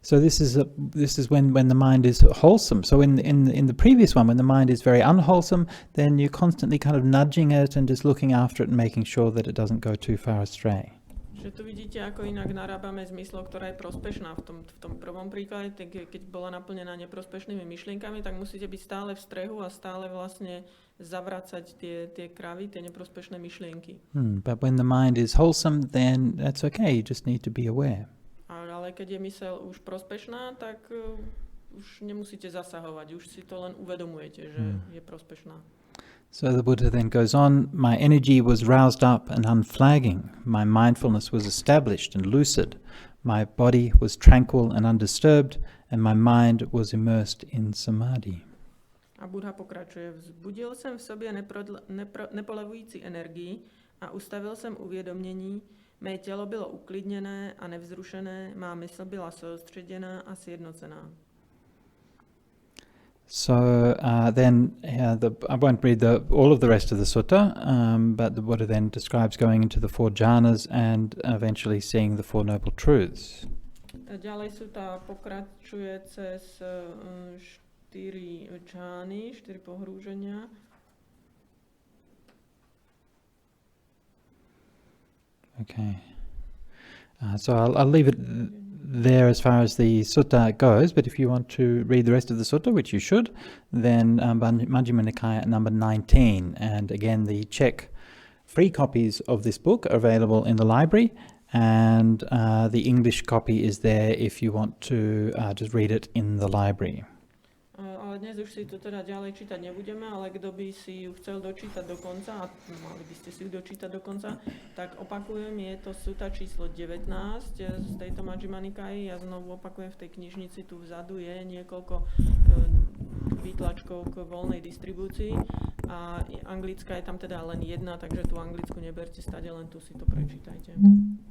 [SPEAKER 1] So this is when the mind is wholesome. So in the previous one, when the mind is very unwholesome, then you're constantly kind of nudging it and just looking after it and making sure that it doesn't go too far astray.
[SPEAKER 2] Že tu vidíte, ako inak narábame s myslou, ktorá je prospešná. V tom prvom príklade, keď bola naplnená neprospešnými myšlienkami, tak musíte byť stále v strehu a stále vlastne zavracať tie kravy, tie neprospešné myšlienky.
[SPEAKER 1] But when the mind is wholesome, then that's okay. You just need to be aware.
[SPEAKER 2] Ale keď je myseľ už prospešná, tak už nemusíte zasahovať. Už si to len uvedomujete, že je prospešná.
[SPEAKER 1] So the Buddha then goes on, my energy was roused up and unflagging, my mindfulness was established and lucid, my body was tranquil and undisturbed, and my mind was immersed in samadhi.
[SPEAKER 2] A Buddha pokračuje, vzbudil jsem v sobě nepolevující energii a ustavil jsem uvědomění, mé tělo bylo uklidněné a nevzrušené, má mysl byla soustředěná a sjednocená.
[SPEAKER 1] So I won't read all of the rest of the sutta, but the Buddha then describes going into the 4 jhanas and eventually seeing the 4 noble truths.
[SPEAKER 2] Ďalej sutta pokračuje cez 4 džány, 4 pohrúženia.
[SPEAKER 1] Okay. So I'll leave it there as far as the sutta goes, but if you want to read the rest of the sutta, which you should, then Majjhima Nikaya number 19. And again, the Czech free copies of this book are available in the library, and the English copy is there if you want to just read it in the library.
[SPEAKER 2] Ale dnes už si to teda ďalej čítať nebudeme, ale kto by si ju chcel dočítať do konca, a mali by ste si ju dočítať do konca, tak opakujem, je to sutta číslo 19 z tejto Majjhima Nikáji. Ja znovu opakujem, v tej knižnici tu vzadu je niekoľko výtlačkov k voľnej distribúcii a anglická je tam teda len jedna, takže tú anglickú neberte stade, len tu si to prečítajte.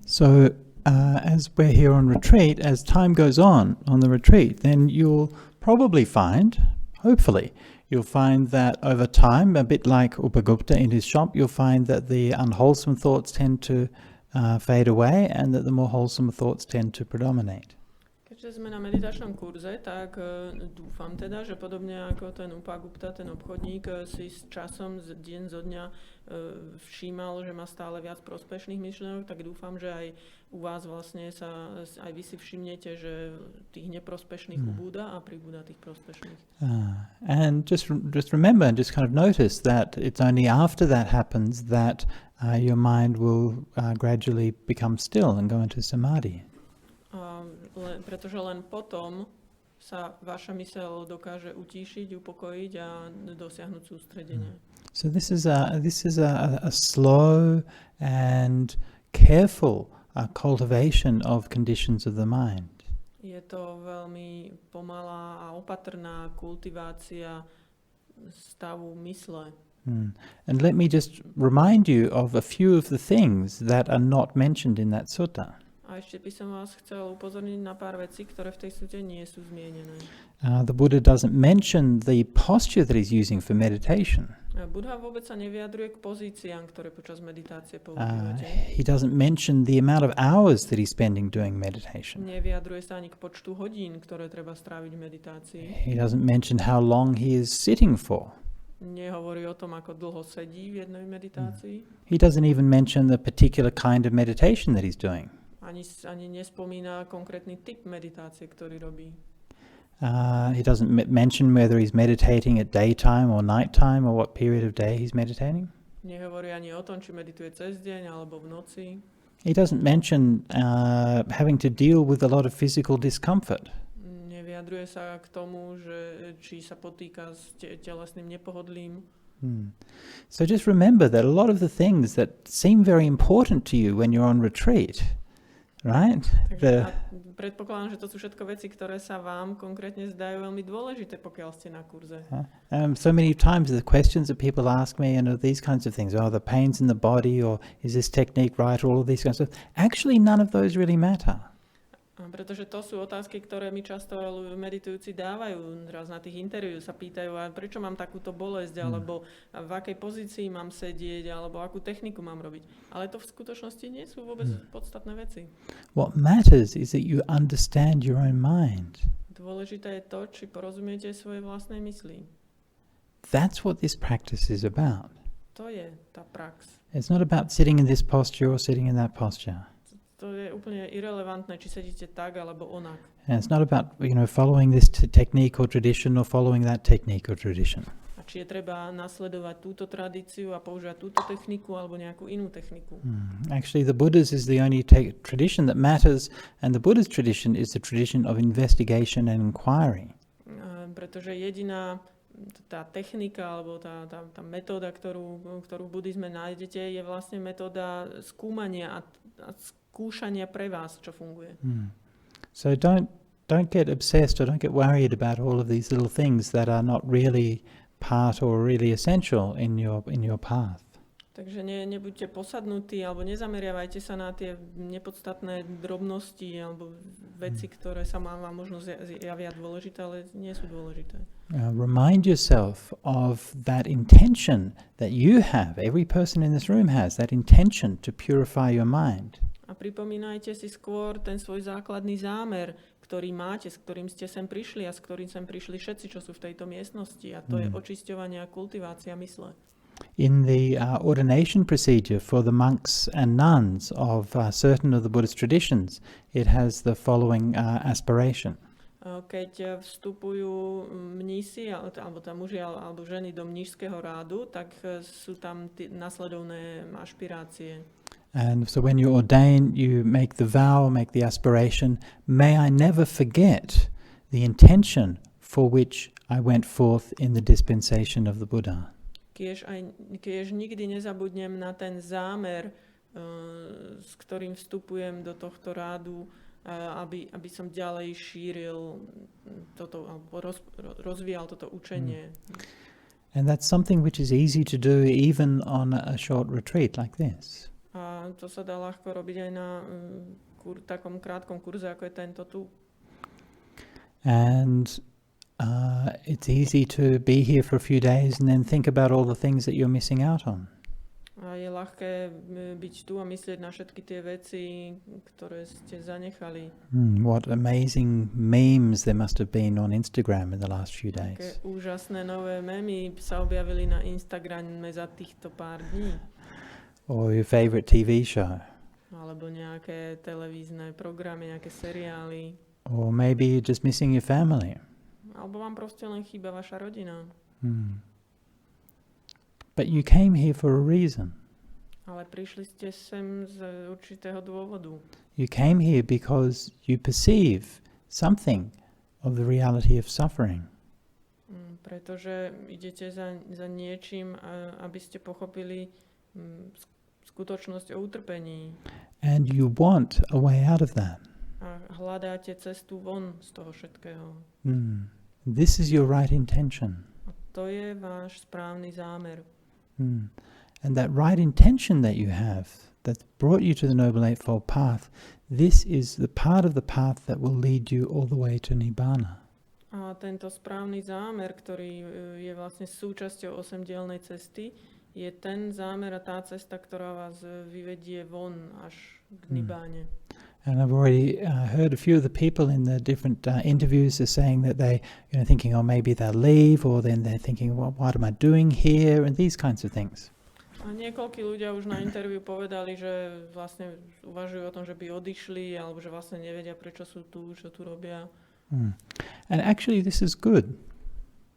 [SPEAKER 1] So as we're here on retreat, as time goes on the retreat, then you'll probably find, hopefully, you'll find that over time, a bit like Upagupta in his shop, you'll find that the unwholesome thoughts tend to fade away and that the more wholesome thoughts tend to predominate.
[SPEAKER 2] Keďže sme na meditačnom kurze, tak dúfam teda, že podobne ako ten Upagupta, ten obchodník, si s časom deň zo dňa všímal, že má stále viac prospešných myšlienok, tak dúfam, že aj u vás vlastne aj vy si všimnete, že tých neprospešných ubúda a pribúda tých prospešných.
[SPEAKER 1] And just remember and just kind of notice that it's only after that happens that your mind will gradually become still and go into samadhi.
[SPEAKER 2] Pretože len potom sa vaša myseľ dokáže utíšiť, upokojiť a dosiahnuť sústredenie.
[SPEAKER 1] So this is a slow and careful cultivation of conditions of the mind.
[SPEAKER 2] Je to veľmi pomalá a opatrná kultivácia stavu mysle.
[SPEAKER 1] And let me just remind you of a few of the things that are not mentioned in that sutta.
[SPEAKER 2] A ešte by som vás chcel upozorniť na pár vecí, ktoré v tej sute nie sú zmienené.
[SPEAKER 1] The Buddha doesn't mention the posture that he's using for meditation.
[SPEAKER 2] Buddha vôbec sa nevyjadruje k pozíciám, ktoré počas meditácie používate.
[SPEAKER 1] He doesn't mention the amount of hours that he's spending doing meditation.
[SPEAKER 2] Nevyjadruje sa ani k počtu hodín, ktoré treba stráviť v meditácii.
[SPEAKER 1] He doesn't mention how long he is sitting for.
[SPEAKER 2] Nehovorí o tom, ako dlho sedí v jednej meditácii.
[SPEAKER 1] He doesn't even mention the particular kind of meditation that he's doing.
[SPEAKER 2] Ani nespomína konkrétny typ meditácie, ktorý robí.
[SPEAKER 1] He doesn't mention whether he's meditating at daytime or nighttime or what period of day he's meditating.
[SPEAKER 2] Nehovorí ani o tom, či medituje cez deň alebo v noci.
[SPEAKER 1] He doesn't mention having to deal with a lot of physical discomfort.
[SPEAKER 2] Nevyjadruje sa k tomu, že či sa potýka s telesným nepohodlím.
[SPEAKER 1] So just remember that a lot of the things that seem very important to you when you're on retreat, right?
[SPEAKER 2] Predpokladám, že to sú všetko veci, ktoré sa vám konkrétne zdajú veľmi dôležité, pokiaľ ste na kurze.
[SPEAKER 1] So many times the questions that people ask me, these kinds of things, the pains in the body, or is this technique right, or all of these kinds of stuff. Actually, none of those really matter.
[SPEAKER 2] Pretože to sú otázky, ktoré mi často meditujúci dávajú. Raz na tých interviú sa pýtajú, a prečo mám takúto bolesť, alebo v akej pozícii mám sedieť, alebo akú techniku mám robiť. Ale to v skutočnosti nie sú vôbec podstatné veci.
[SPEAKER 1] What matters is that you understand your own mind.
[SPEAKER 2] Dôležité je to, či porozumiete svojej vlastnej mysli.
[SPEAKER 1] That's what this practice is about.
[SPEAKER 2] To je tá prax.
[SPEAKER 1] It's not about sitting in this posture or sitting in that posture.
[SPEAKER 2] je úplne irelevantné, či sedíte tak alebo onak.
[SPEAKER 1] And it's not about, following this technique or tradition or following that technique or tradition.
[SPEAKER 2] A či je treba nasledovať túto tradíciu a používať túto techniku alebo nejakú inú techniku.
[SPEAKER 1] Actually, the Buddha's is the only tradition that matters, and the Buddha's tradition is the tradition of investigation and inquiry.
[SPEAKER 2] Pretože jediná tá technika alebo tá metóda, ktorú v buddhizme nájdete, je vlastne metóda skúmania a skúšania pre vás, čo funguje.
[SPEAKER 1] So don't get obsessed or don't get worried about all of these little things that are not really part or really essential in your path.
[SPEAKER 2] Takže nebuďte posadnutí alebo nezameriavajte sa na tie nepodstatné drobnosti alebo veci, ktoré sa vám možno javia dôležité, ale nie sú dôležité.
[SPEAKER 1] Remind yourself of that intention that you have, every person in this room has, that intention to purify your mind.
[SPEAKER 2] A pripomínajte si skôr ten svoj základný zámer, ktorý máte, s ktorým ste sem prišli a s ktorým sem prišli všetci, čo sú v tejto miestnosti. A to je očisťovanie a kultivácia mysle.
[SPEAKER 1] In the ordination procedure for the monks and nuns of certain of the Buddhist traditions, it has the following aspiration.
[SPEAKER 2] Keď vstupujú mnísi, alebo muži alebo ženy do mníšskeho rádu, tak sú tam nasledovné ašpirácie.
[SPEAKER 1] And so when you ordain, you make the vow, make the aspiration, may I never forget the intention for which I went forth in the dispensation of the Buddha.
[SPEAKER 2] Kiež nikdy nezabudnem na ten zámer, s ktorým vstupujem do tohto rádu, aby som ďalej šíril toto, alebo rozvíjal toto učenie.
[SPEAKER 1] And that's something which is easy to do even on a short retreat like this.
[SPEAKER 2] A to sa dá ľahko robiť aj na takom krátkom kurze, ako je tento tu.
[SPEAKER 1] And it's easy to be here for a few days and then think about all the things that you're missing out on.
[SPEAKER 2] A je ľahké byť tu a myslieť na všetky tie veci, ktoré ste zanechali.
[SPEAKER 1] What amazing memes there must have been on Instagram in the last few days.
[SPEAKER 2] Aké úžasné nové memy sa objavili na Instagrame za týchto pár dní.
[SPEAKER 1] Or your favorite TV show.
[SPEAKER 2] Alebo nejaké televízne programy, nejaké seriály.
[SPEAKER 1] Or maybe you're just missing your family.
[SPEAKER 2] Alebo vám proste len chýba vaša rodina.
[SPEAKER 1] But you came here for a reason.
[SPEAKER 2] Ale prišli ste sem z určitého dôvodu.
[SPEAKER 1] You came here because you perceive something of the reality of suffering.
[SPEAKER 2] Pretože idete za niečím, aby ste pochopili skutočnosť o utrpení.
[SPEAKER 1] And you want a way out of that.
[SPEAKER 2] A hľadáte cestu von z toho všetkého.
[SPEAKER 1] This is your right intention.
[SPEAKER 2] A to je váš správny zámer.
[SPEAKER 1] And that right intention that you have, that brought you to the Noble Eightfold Path, this is the part of the path that will lead you all the way to Nibbana.
[SPEAKER 2] A tento správny zámer, ktorý je vlastne súčasťou 8-dielnej cesty, je ten zámer a tá cesta, ktorá vás vyvedie von až k Nibbáne.
[SPEAKER 1] And I've already heard a few of the people in the different interviews are saying that they, thinking, oh, maybe they'll leave, or then they're thinking, well, what am I doing here, and these kinds of things.
[SPEAKER 2] A niekoľkí ľudia už na interviu povedali, že vlastne uvažujú o tom, že by odišli, alebo že vlastne nevedia, prečo sú tu, čo tu robia.
[SPEAKER 1] And actually this is good.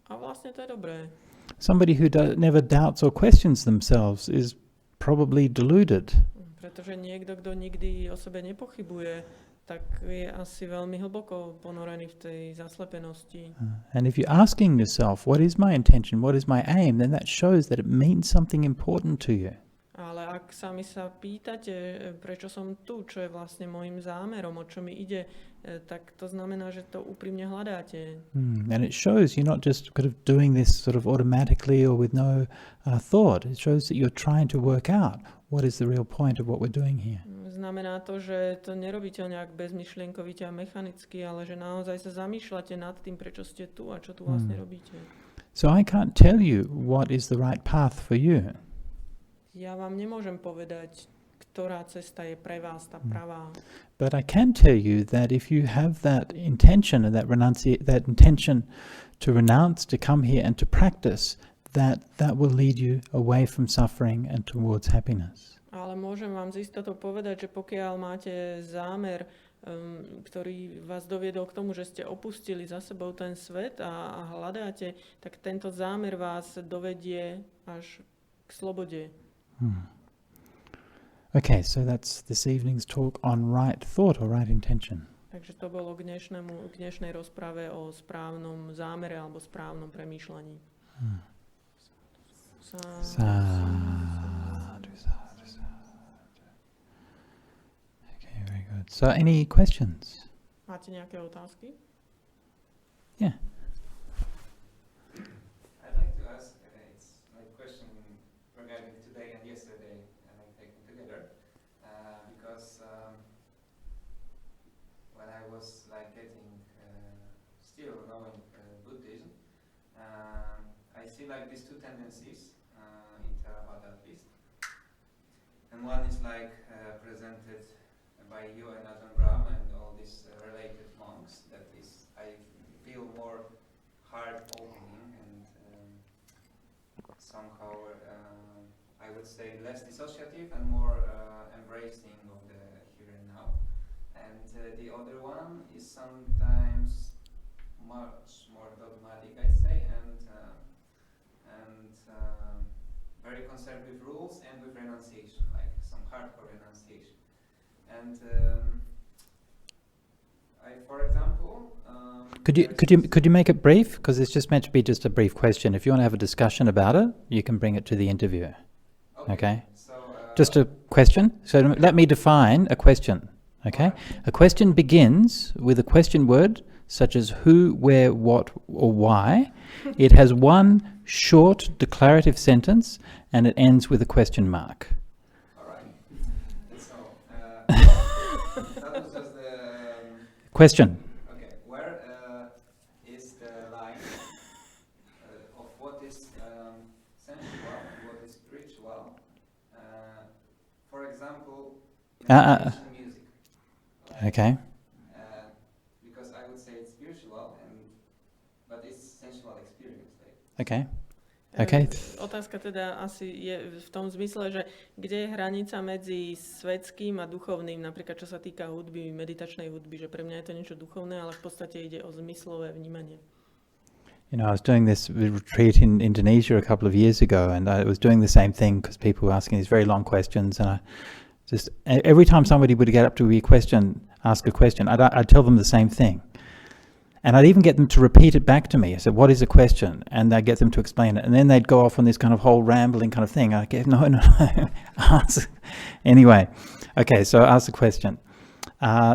[SPEAKER 2] A vlastne to je dobré.
[SPEAKER 1] Somebody who never doubts or questions themselves is probably deluded.
[SPEAKER 2] Pretože niekto, kto nikdy o sebe nepochybuje, tak je asi veľmi hlboko ponorený v tej zaslepenosti.
[SPEAKER 1] And if you're asking yourself, what is my intention, what is my aim, then that shows that it means something important to you.
[SPEAKER 2] Ale ak sami sa pýtate, prečo som tu, čo je vlastne môjim zámerom, o čo mi ide, tak to znamená, že to úprimne hľadáte.
[SPEAKER 1] And it shows you're not just kind of doing this sort of automatically or with no thought. It shows that you're trying to work out what is the real point of what we're doing here.
[SPEAKER 2] Znamená to, že to nerobíte nejak bezmyšlienkovite a mechanicky, ale že naozaj sa zamýšľate nad tým, prečo ste tu a čo tu vlastne robíte.
[SPEAKER 1] So I can't tell you what is the right path for you.
[SPEAKER 2] Ja vám nemôžem povedať, ktorá cesta je pre vás tá pravá.
[SPEAKER 1] But I can tell you that if you have that intention and that intention to renounce, to come here and to practice, that will lead you away from suffering and towards happiness.
[SPEAKER 2] Ale môžem vám z istotou povedať, že pokiaľ máte zámer, ktorý vás doviedol k tomu, že ste opustili za sebou ten svet a hľadáte, tak tento zámer vás dovedie až k slobode.
[SPEAKER 1] Okay, so that's this evening's talk on right thought or right intention.
[SPEAKER 2] Takže to bolo k dnešnej rozprave o správnom zámere alebo správnom premýšľaní.
[SPEAKER 1] Okay, very good. So any questions?
[SPEAKER 2] Máte nejaké otázky?
[SPEAKER 1] Yeah.
[SPEAKER 3] I'd like to ask, it's my question regarding today and yesterday, and I'm taking together, because when I was like getting, still knowing Buddhism, I see like these two tendencies in Theravada at least, and one is like presented by you and Ajahn Brahm and all these related monks, that is, I feel more heart opening and somehow I would say less dissociative and more embracing of the here and now. And the other one is sometimes much more dogmatic, I'd say, and very conservative rules and with renunciation, like some hardcore renunciation. And for example,
[SPEAKER 1] could you make it brief? Because it's just meant to be just a brief question. If you want to have a discussion about it, you can bring it to the interview. Okay?
[SPEAKER 3] So,
[SPEAKER 1] just a question. So let me define a question. Okay? A question begins with a question word such as who, where, what, or why. It has one short declarative sentence and it ends with a question mark.
[SPEAKER 3] All right. So that was just the
[SPEAKER 1] Question.
[SPEAKER 3] Okay, where is the line of what is sensual and what is spiritual? For example, meditation music.
[SPEAKER 1] Okay.
[SPEAKER 3] Because I would say it's spiritual, but it's sensual experience.
[SPEAKER 1] Okay. Okay.
[SPEAKER 2] Otázka teda asi je v tom zmysle, že kde je hranica medzi svetským a duchovným, napríklad čo sa týka hudby, meditačnej hudby, že pre mňa je to niečo duchovné, ale v podstate ide o zmyslové vnímanie.
[SPEAKER 1] You know, I was doing this retreat in Indonesia a couple of years ago, and I was doing the same thing because people were asking these very long questions, and I just every time somebody would get up to ask a question, I'd tell them the same thing. And I'd even get them to repeat it back to me. I said, what is a question? And I'd get them to explain it. And then they'd go off on this kind of whole rambling kind of thing. I'd go, no. Ask. Anyway, okay, so ask the question.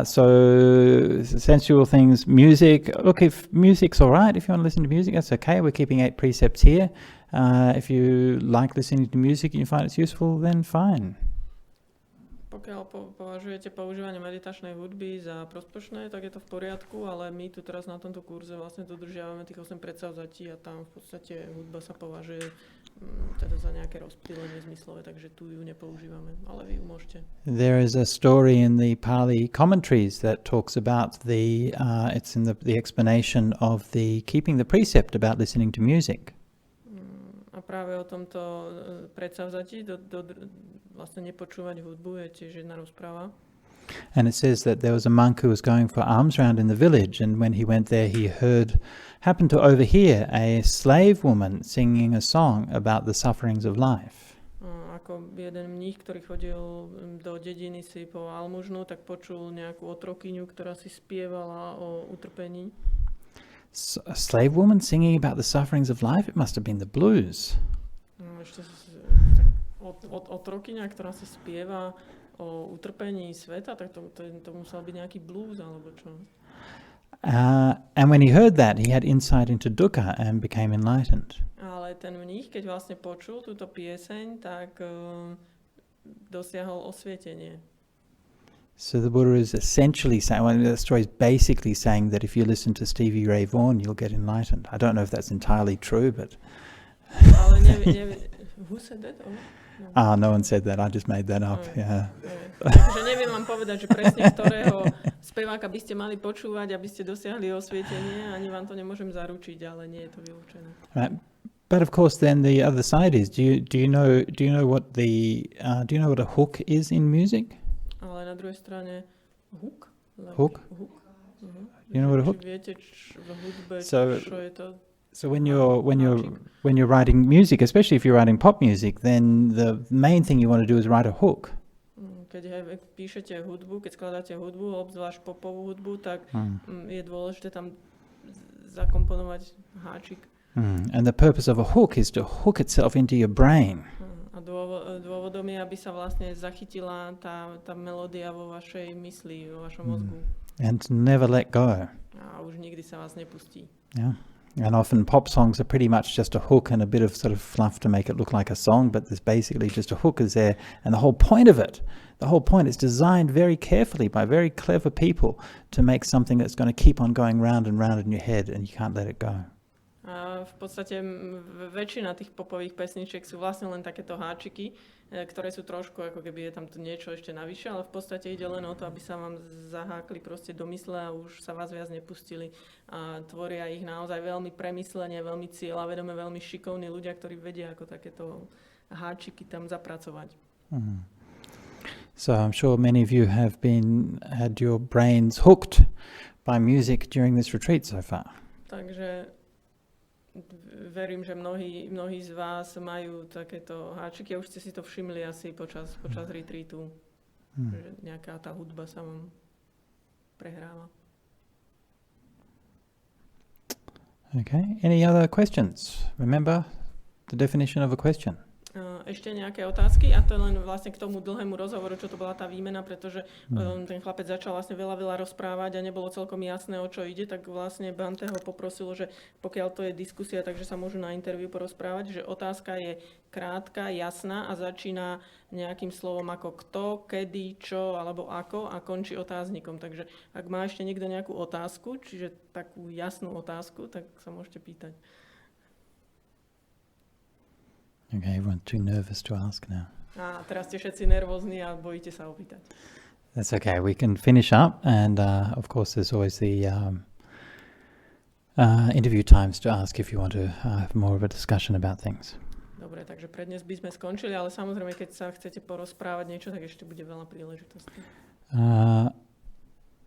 [SPEAKER 1] So sensual things, music. Look, if music's all right, if you want to listen to music, that's okay. We're keeping 8 precepts here. If you like listening to music and you find it's useful, then fine.
[SPEAKER 2] Pokiaľ považujete používanie meditačnej hudby za prospešné, tak je to v poriadku, ale my tu teraz na tomto kurze vlastne dodržiavame tých 8 predsavzatí a tam v podstate hudba sa považuje teda za nejaké rozptýlenie zmyslové, takže tu ju nepoužívame, ale vy ju môžete.
[SPEAKER 1] There is a story in the Pali commentaries that talks about it's in the explanation of the keeping the precept about listening to music.
[SPEAKER 2] A práve o tomto predsavzatí vlastne nepočúvať hudbu je tiež jedna rozpráva.
[SPEAKER 1] And it says that there was a monk who was going for alms round in the village, and when he went there he happened to overhear a slave woman singing a song about the sufferings of life.
[SPEAKER 2] Ako jeden mních, ktorý chodil do dediny si po almužnu, tak počul nejakú otrokyňu, ktorá si spievala o utrpení.
[SPEAKER 1] A slave woman singing about the sufferings of life? It must have been the blues.
[SPEAKER 2] Ešte otrokyňa, ktorá si spieva o utrpení sveta, tak to musel byť nejaký blues alebo čo?
[SPEAKER 1] And when he heard that, he had insight into dukkha and became enlightened.
[SPEAKER 2] Ale ten mních, keď vlastne počul túto pieseň, tak dosiahol osvietenie.
[SPEAKER 1] So the Buddha is essentially saying, well, the story is basically saying that if you listen to Stevie Ray Vaughan, you'll get enlightened. I don't know if that's entirely true, but...
[SPEAKER 2] Ale who said that?
[SPEAKER 1] No. No one said that. I just made that up. Yeah.
[SPEAKER 2] Takže neviem vám povedať, že presne ktorého speváka by ste mali počúvať, aby ste dosiahli osvietenie. Ani vám to nemôžem zaručiť, ale nie je to vylúčené.
[SPEAKER 1] Right. But of course, then the other side is: do you know what a hook is in music?
[SPEAKER 2] Ale na druhej strane hook.
[SPEAKER 1] Hook. You know what a hook?
[SPEAKER 2] Viete, v hudbe,
[SPEAKER 1] So-
[SPEAKER 2] čo je to?
[SPEAKER 1] So when you're writing music, especially if you're writing pop music, then the main thing you want to do is write a hook.
[SPEAKER 2] Keď píšete hudbu, keď skladáte hudbu, obzvlášť popovú hudbu, tak je dôležité tam zakomponovať háčik.
[SPEAKER 1] And the purpose of a hook is to hook itself into your brain.
[SPEAKER 2] A dôvodom je, aby sa vlastne zachytila tá melódia vo vašej mysli, vo vašom mozgu.
[SPEAKER 1] And to never let go.
[SPEAKER 2] A už nikdy sa vás nepustí.
[SPEAKER 1] Yeah. And often pop songs are pretty much just a hook and a bit of sort of fluff to make it look like a song, but there's basically just a hook is there. And the whole point is designed very carefully by very clever people to make something that's going to keep on going round and round in your head and you can't let it go.
[SPEAKER 2] A v podstate väčšina tých popových pesničiek sú vlastne len takéto háčiky, ktoré sú trošku, ako keby je tam to niečo ešte navyše, ale v podstate ide len o to, aby sa vám zahákli proste do mysle a už sa vás viac nepustili. A tvoria ich naozaj veľmi premyslene, veľmi cieľavedome, veľmi šikovní ľudia, ktorí vedia, ako takéto háčiky tam zapracovať.
[SPEAKER 1] So I'm sure many of you have had your brains hooked by music during this retreat so far.
[SPEAKER 2] Takže verím, že mnohí z vás majú takéto háčiky a už ste si to všimli asi počas retreatu, že nejaká tá hudba sa vám prehráva.
[SPEAKER 1] Okay, any other questions? Remember the definition of a question.
[SPEAKER 2] Ešte nejaké otázky? A to je len vlastne k tomu dlhému rozhovoru, čo to bola tá výmena, pretože ten chlapec začal vlastne veľa rozprávať a nebolo celkom jasné, o čo ide, tak vlastne Bhante ho poprosilo, že pokiaľ to je diskusia, takže sa môžu na interviu porozprávať, že otázka je krátka, jasná a začína nejakým slovom ako kto, kedy, čo alebo ako a končí otáznikom. Takže ak má ešte niekto nejakú otázku, čiže takú jasnú otázku, tak sa môžete pýtať.
[SPEAKER 1] Okay, everyone's too nervous to ask now.
[SPEAKER 2] A teraz ste všetci nervózni a bojíte sa opýtať.
[SPEAKER 1] That's okay. We can finish up, and of course, there's always the interview times to ask if you want to have more of a discussion about things.
[SPEAKER 2] Dobre, takže pre dnes by sme skončili, ale samozrejme, keď sa chcete porozprávať niečo, tak ešte bude veľa príležitostí.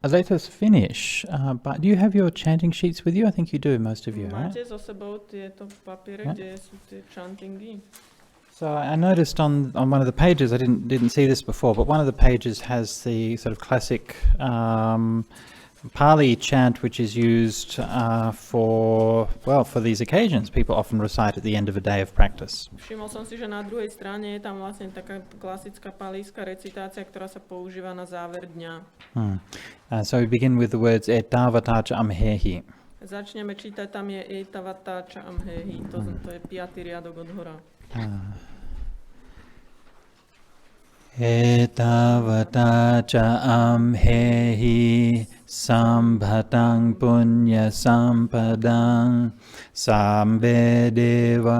[SPEAKER 1] Let us finish. But do you have your chanting sheets with you? I think you do, most of you, right?
[SPEAKER 2] Máte so sebou tieto papiere, kde sú tie chantingy?
[SPEAKER 1] So I noticed on one of the pages, I didn't see this before, but one of the pages has the sort of classic Pali chant, which is used for these occasions. People often recite at the end of a day of practice.
[SPEAKER 2] Všimol som si, že na druhej strane je tam vlastne taká klasická palíska recitácia, ktorá sa používa na záver dňa.
[SPEAKER 1] So we begin with the words etavatacha amhehi.
[SPEAKER 2] Začneme čítať, tam je etavatacha amhehi, to je 5. riadok od hora.
[SPEAKER 1] Etavatacha amhehi sambhatang punya sampadang sambe deva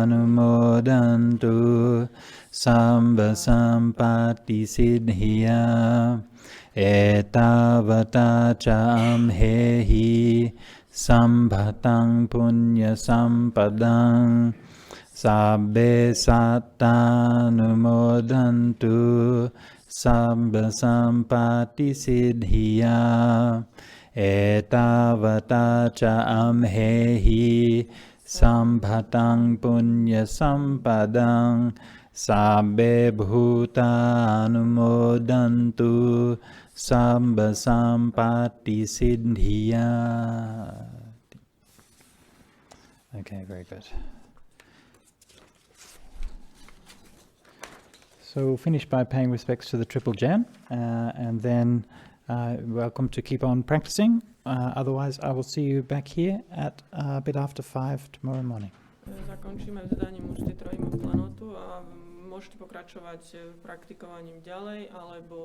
[SPEAKER 1] anumodantu samba sampati siddhya etavatacha amhehi sambhatang punya sampadang sabbe sattanumodantu samba sampati siddhya etavatacha amhehi sambhatang punya sampadang sabbe bhutanumodantu samba sampati siddhya. Okay, very good. So we'll finish by paying respects to the Triple Gem, and then welcome to keep on practicing. Otherwise, I will see you back here at a bit after 5 tomorrow morning.
[SPEAKER 2] Zakončíme vzdaním úcty trojmu klenotu a môžete pokračovať praktikovaním ďalej, alebo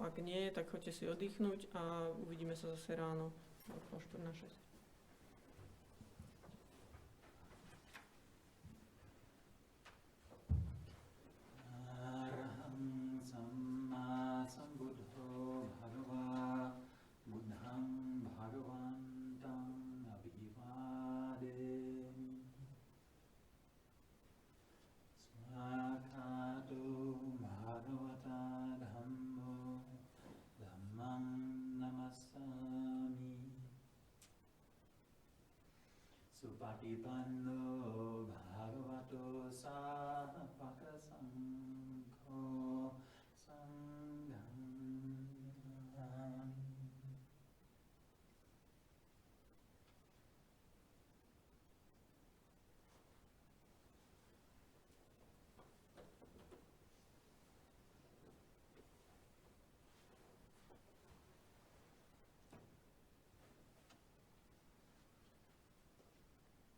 [SPEAKER 2] ak nie, tak choďte si oddychnúť a uvidíme sa zase ráno o 4:06.
[SPEAKER 1] Nibbana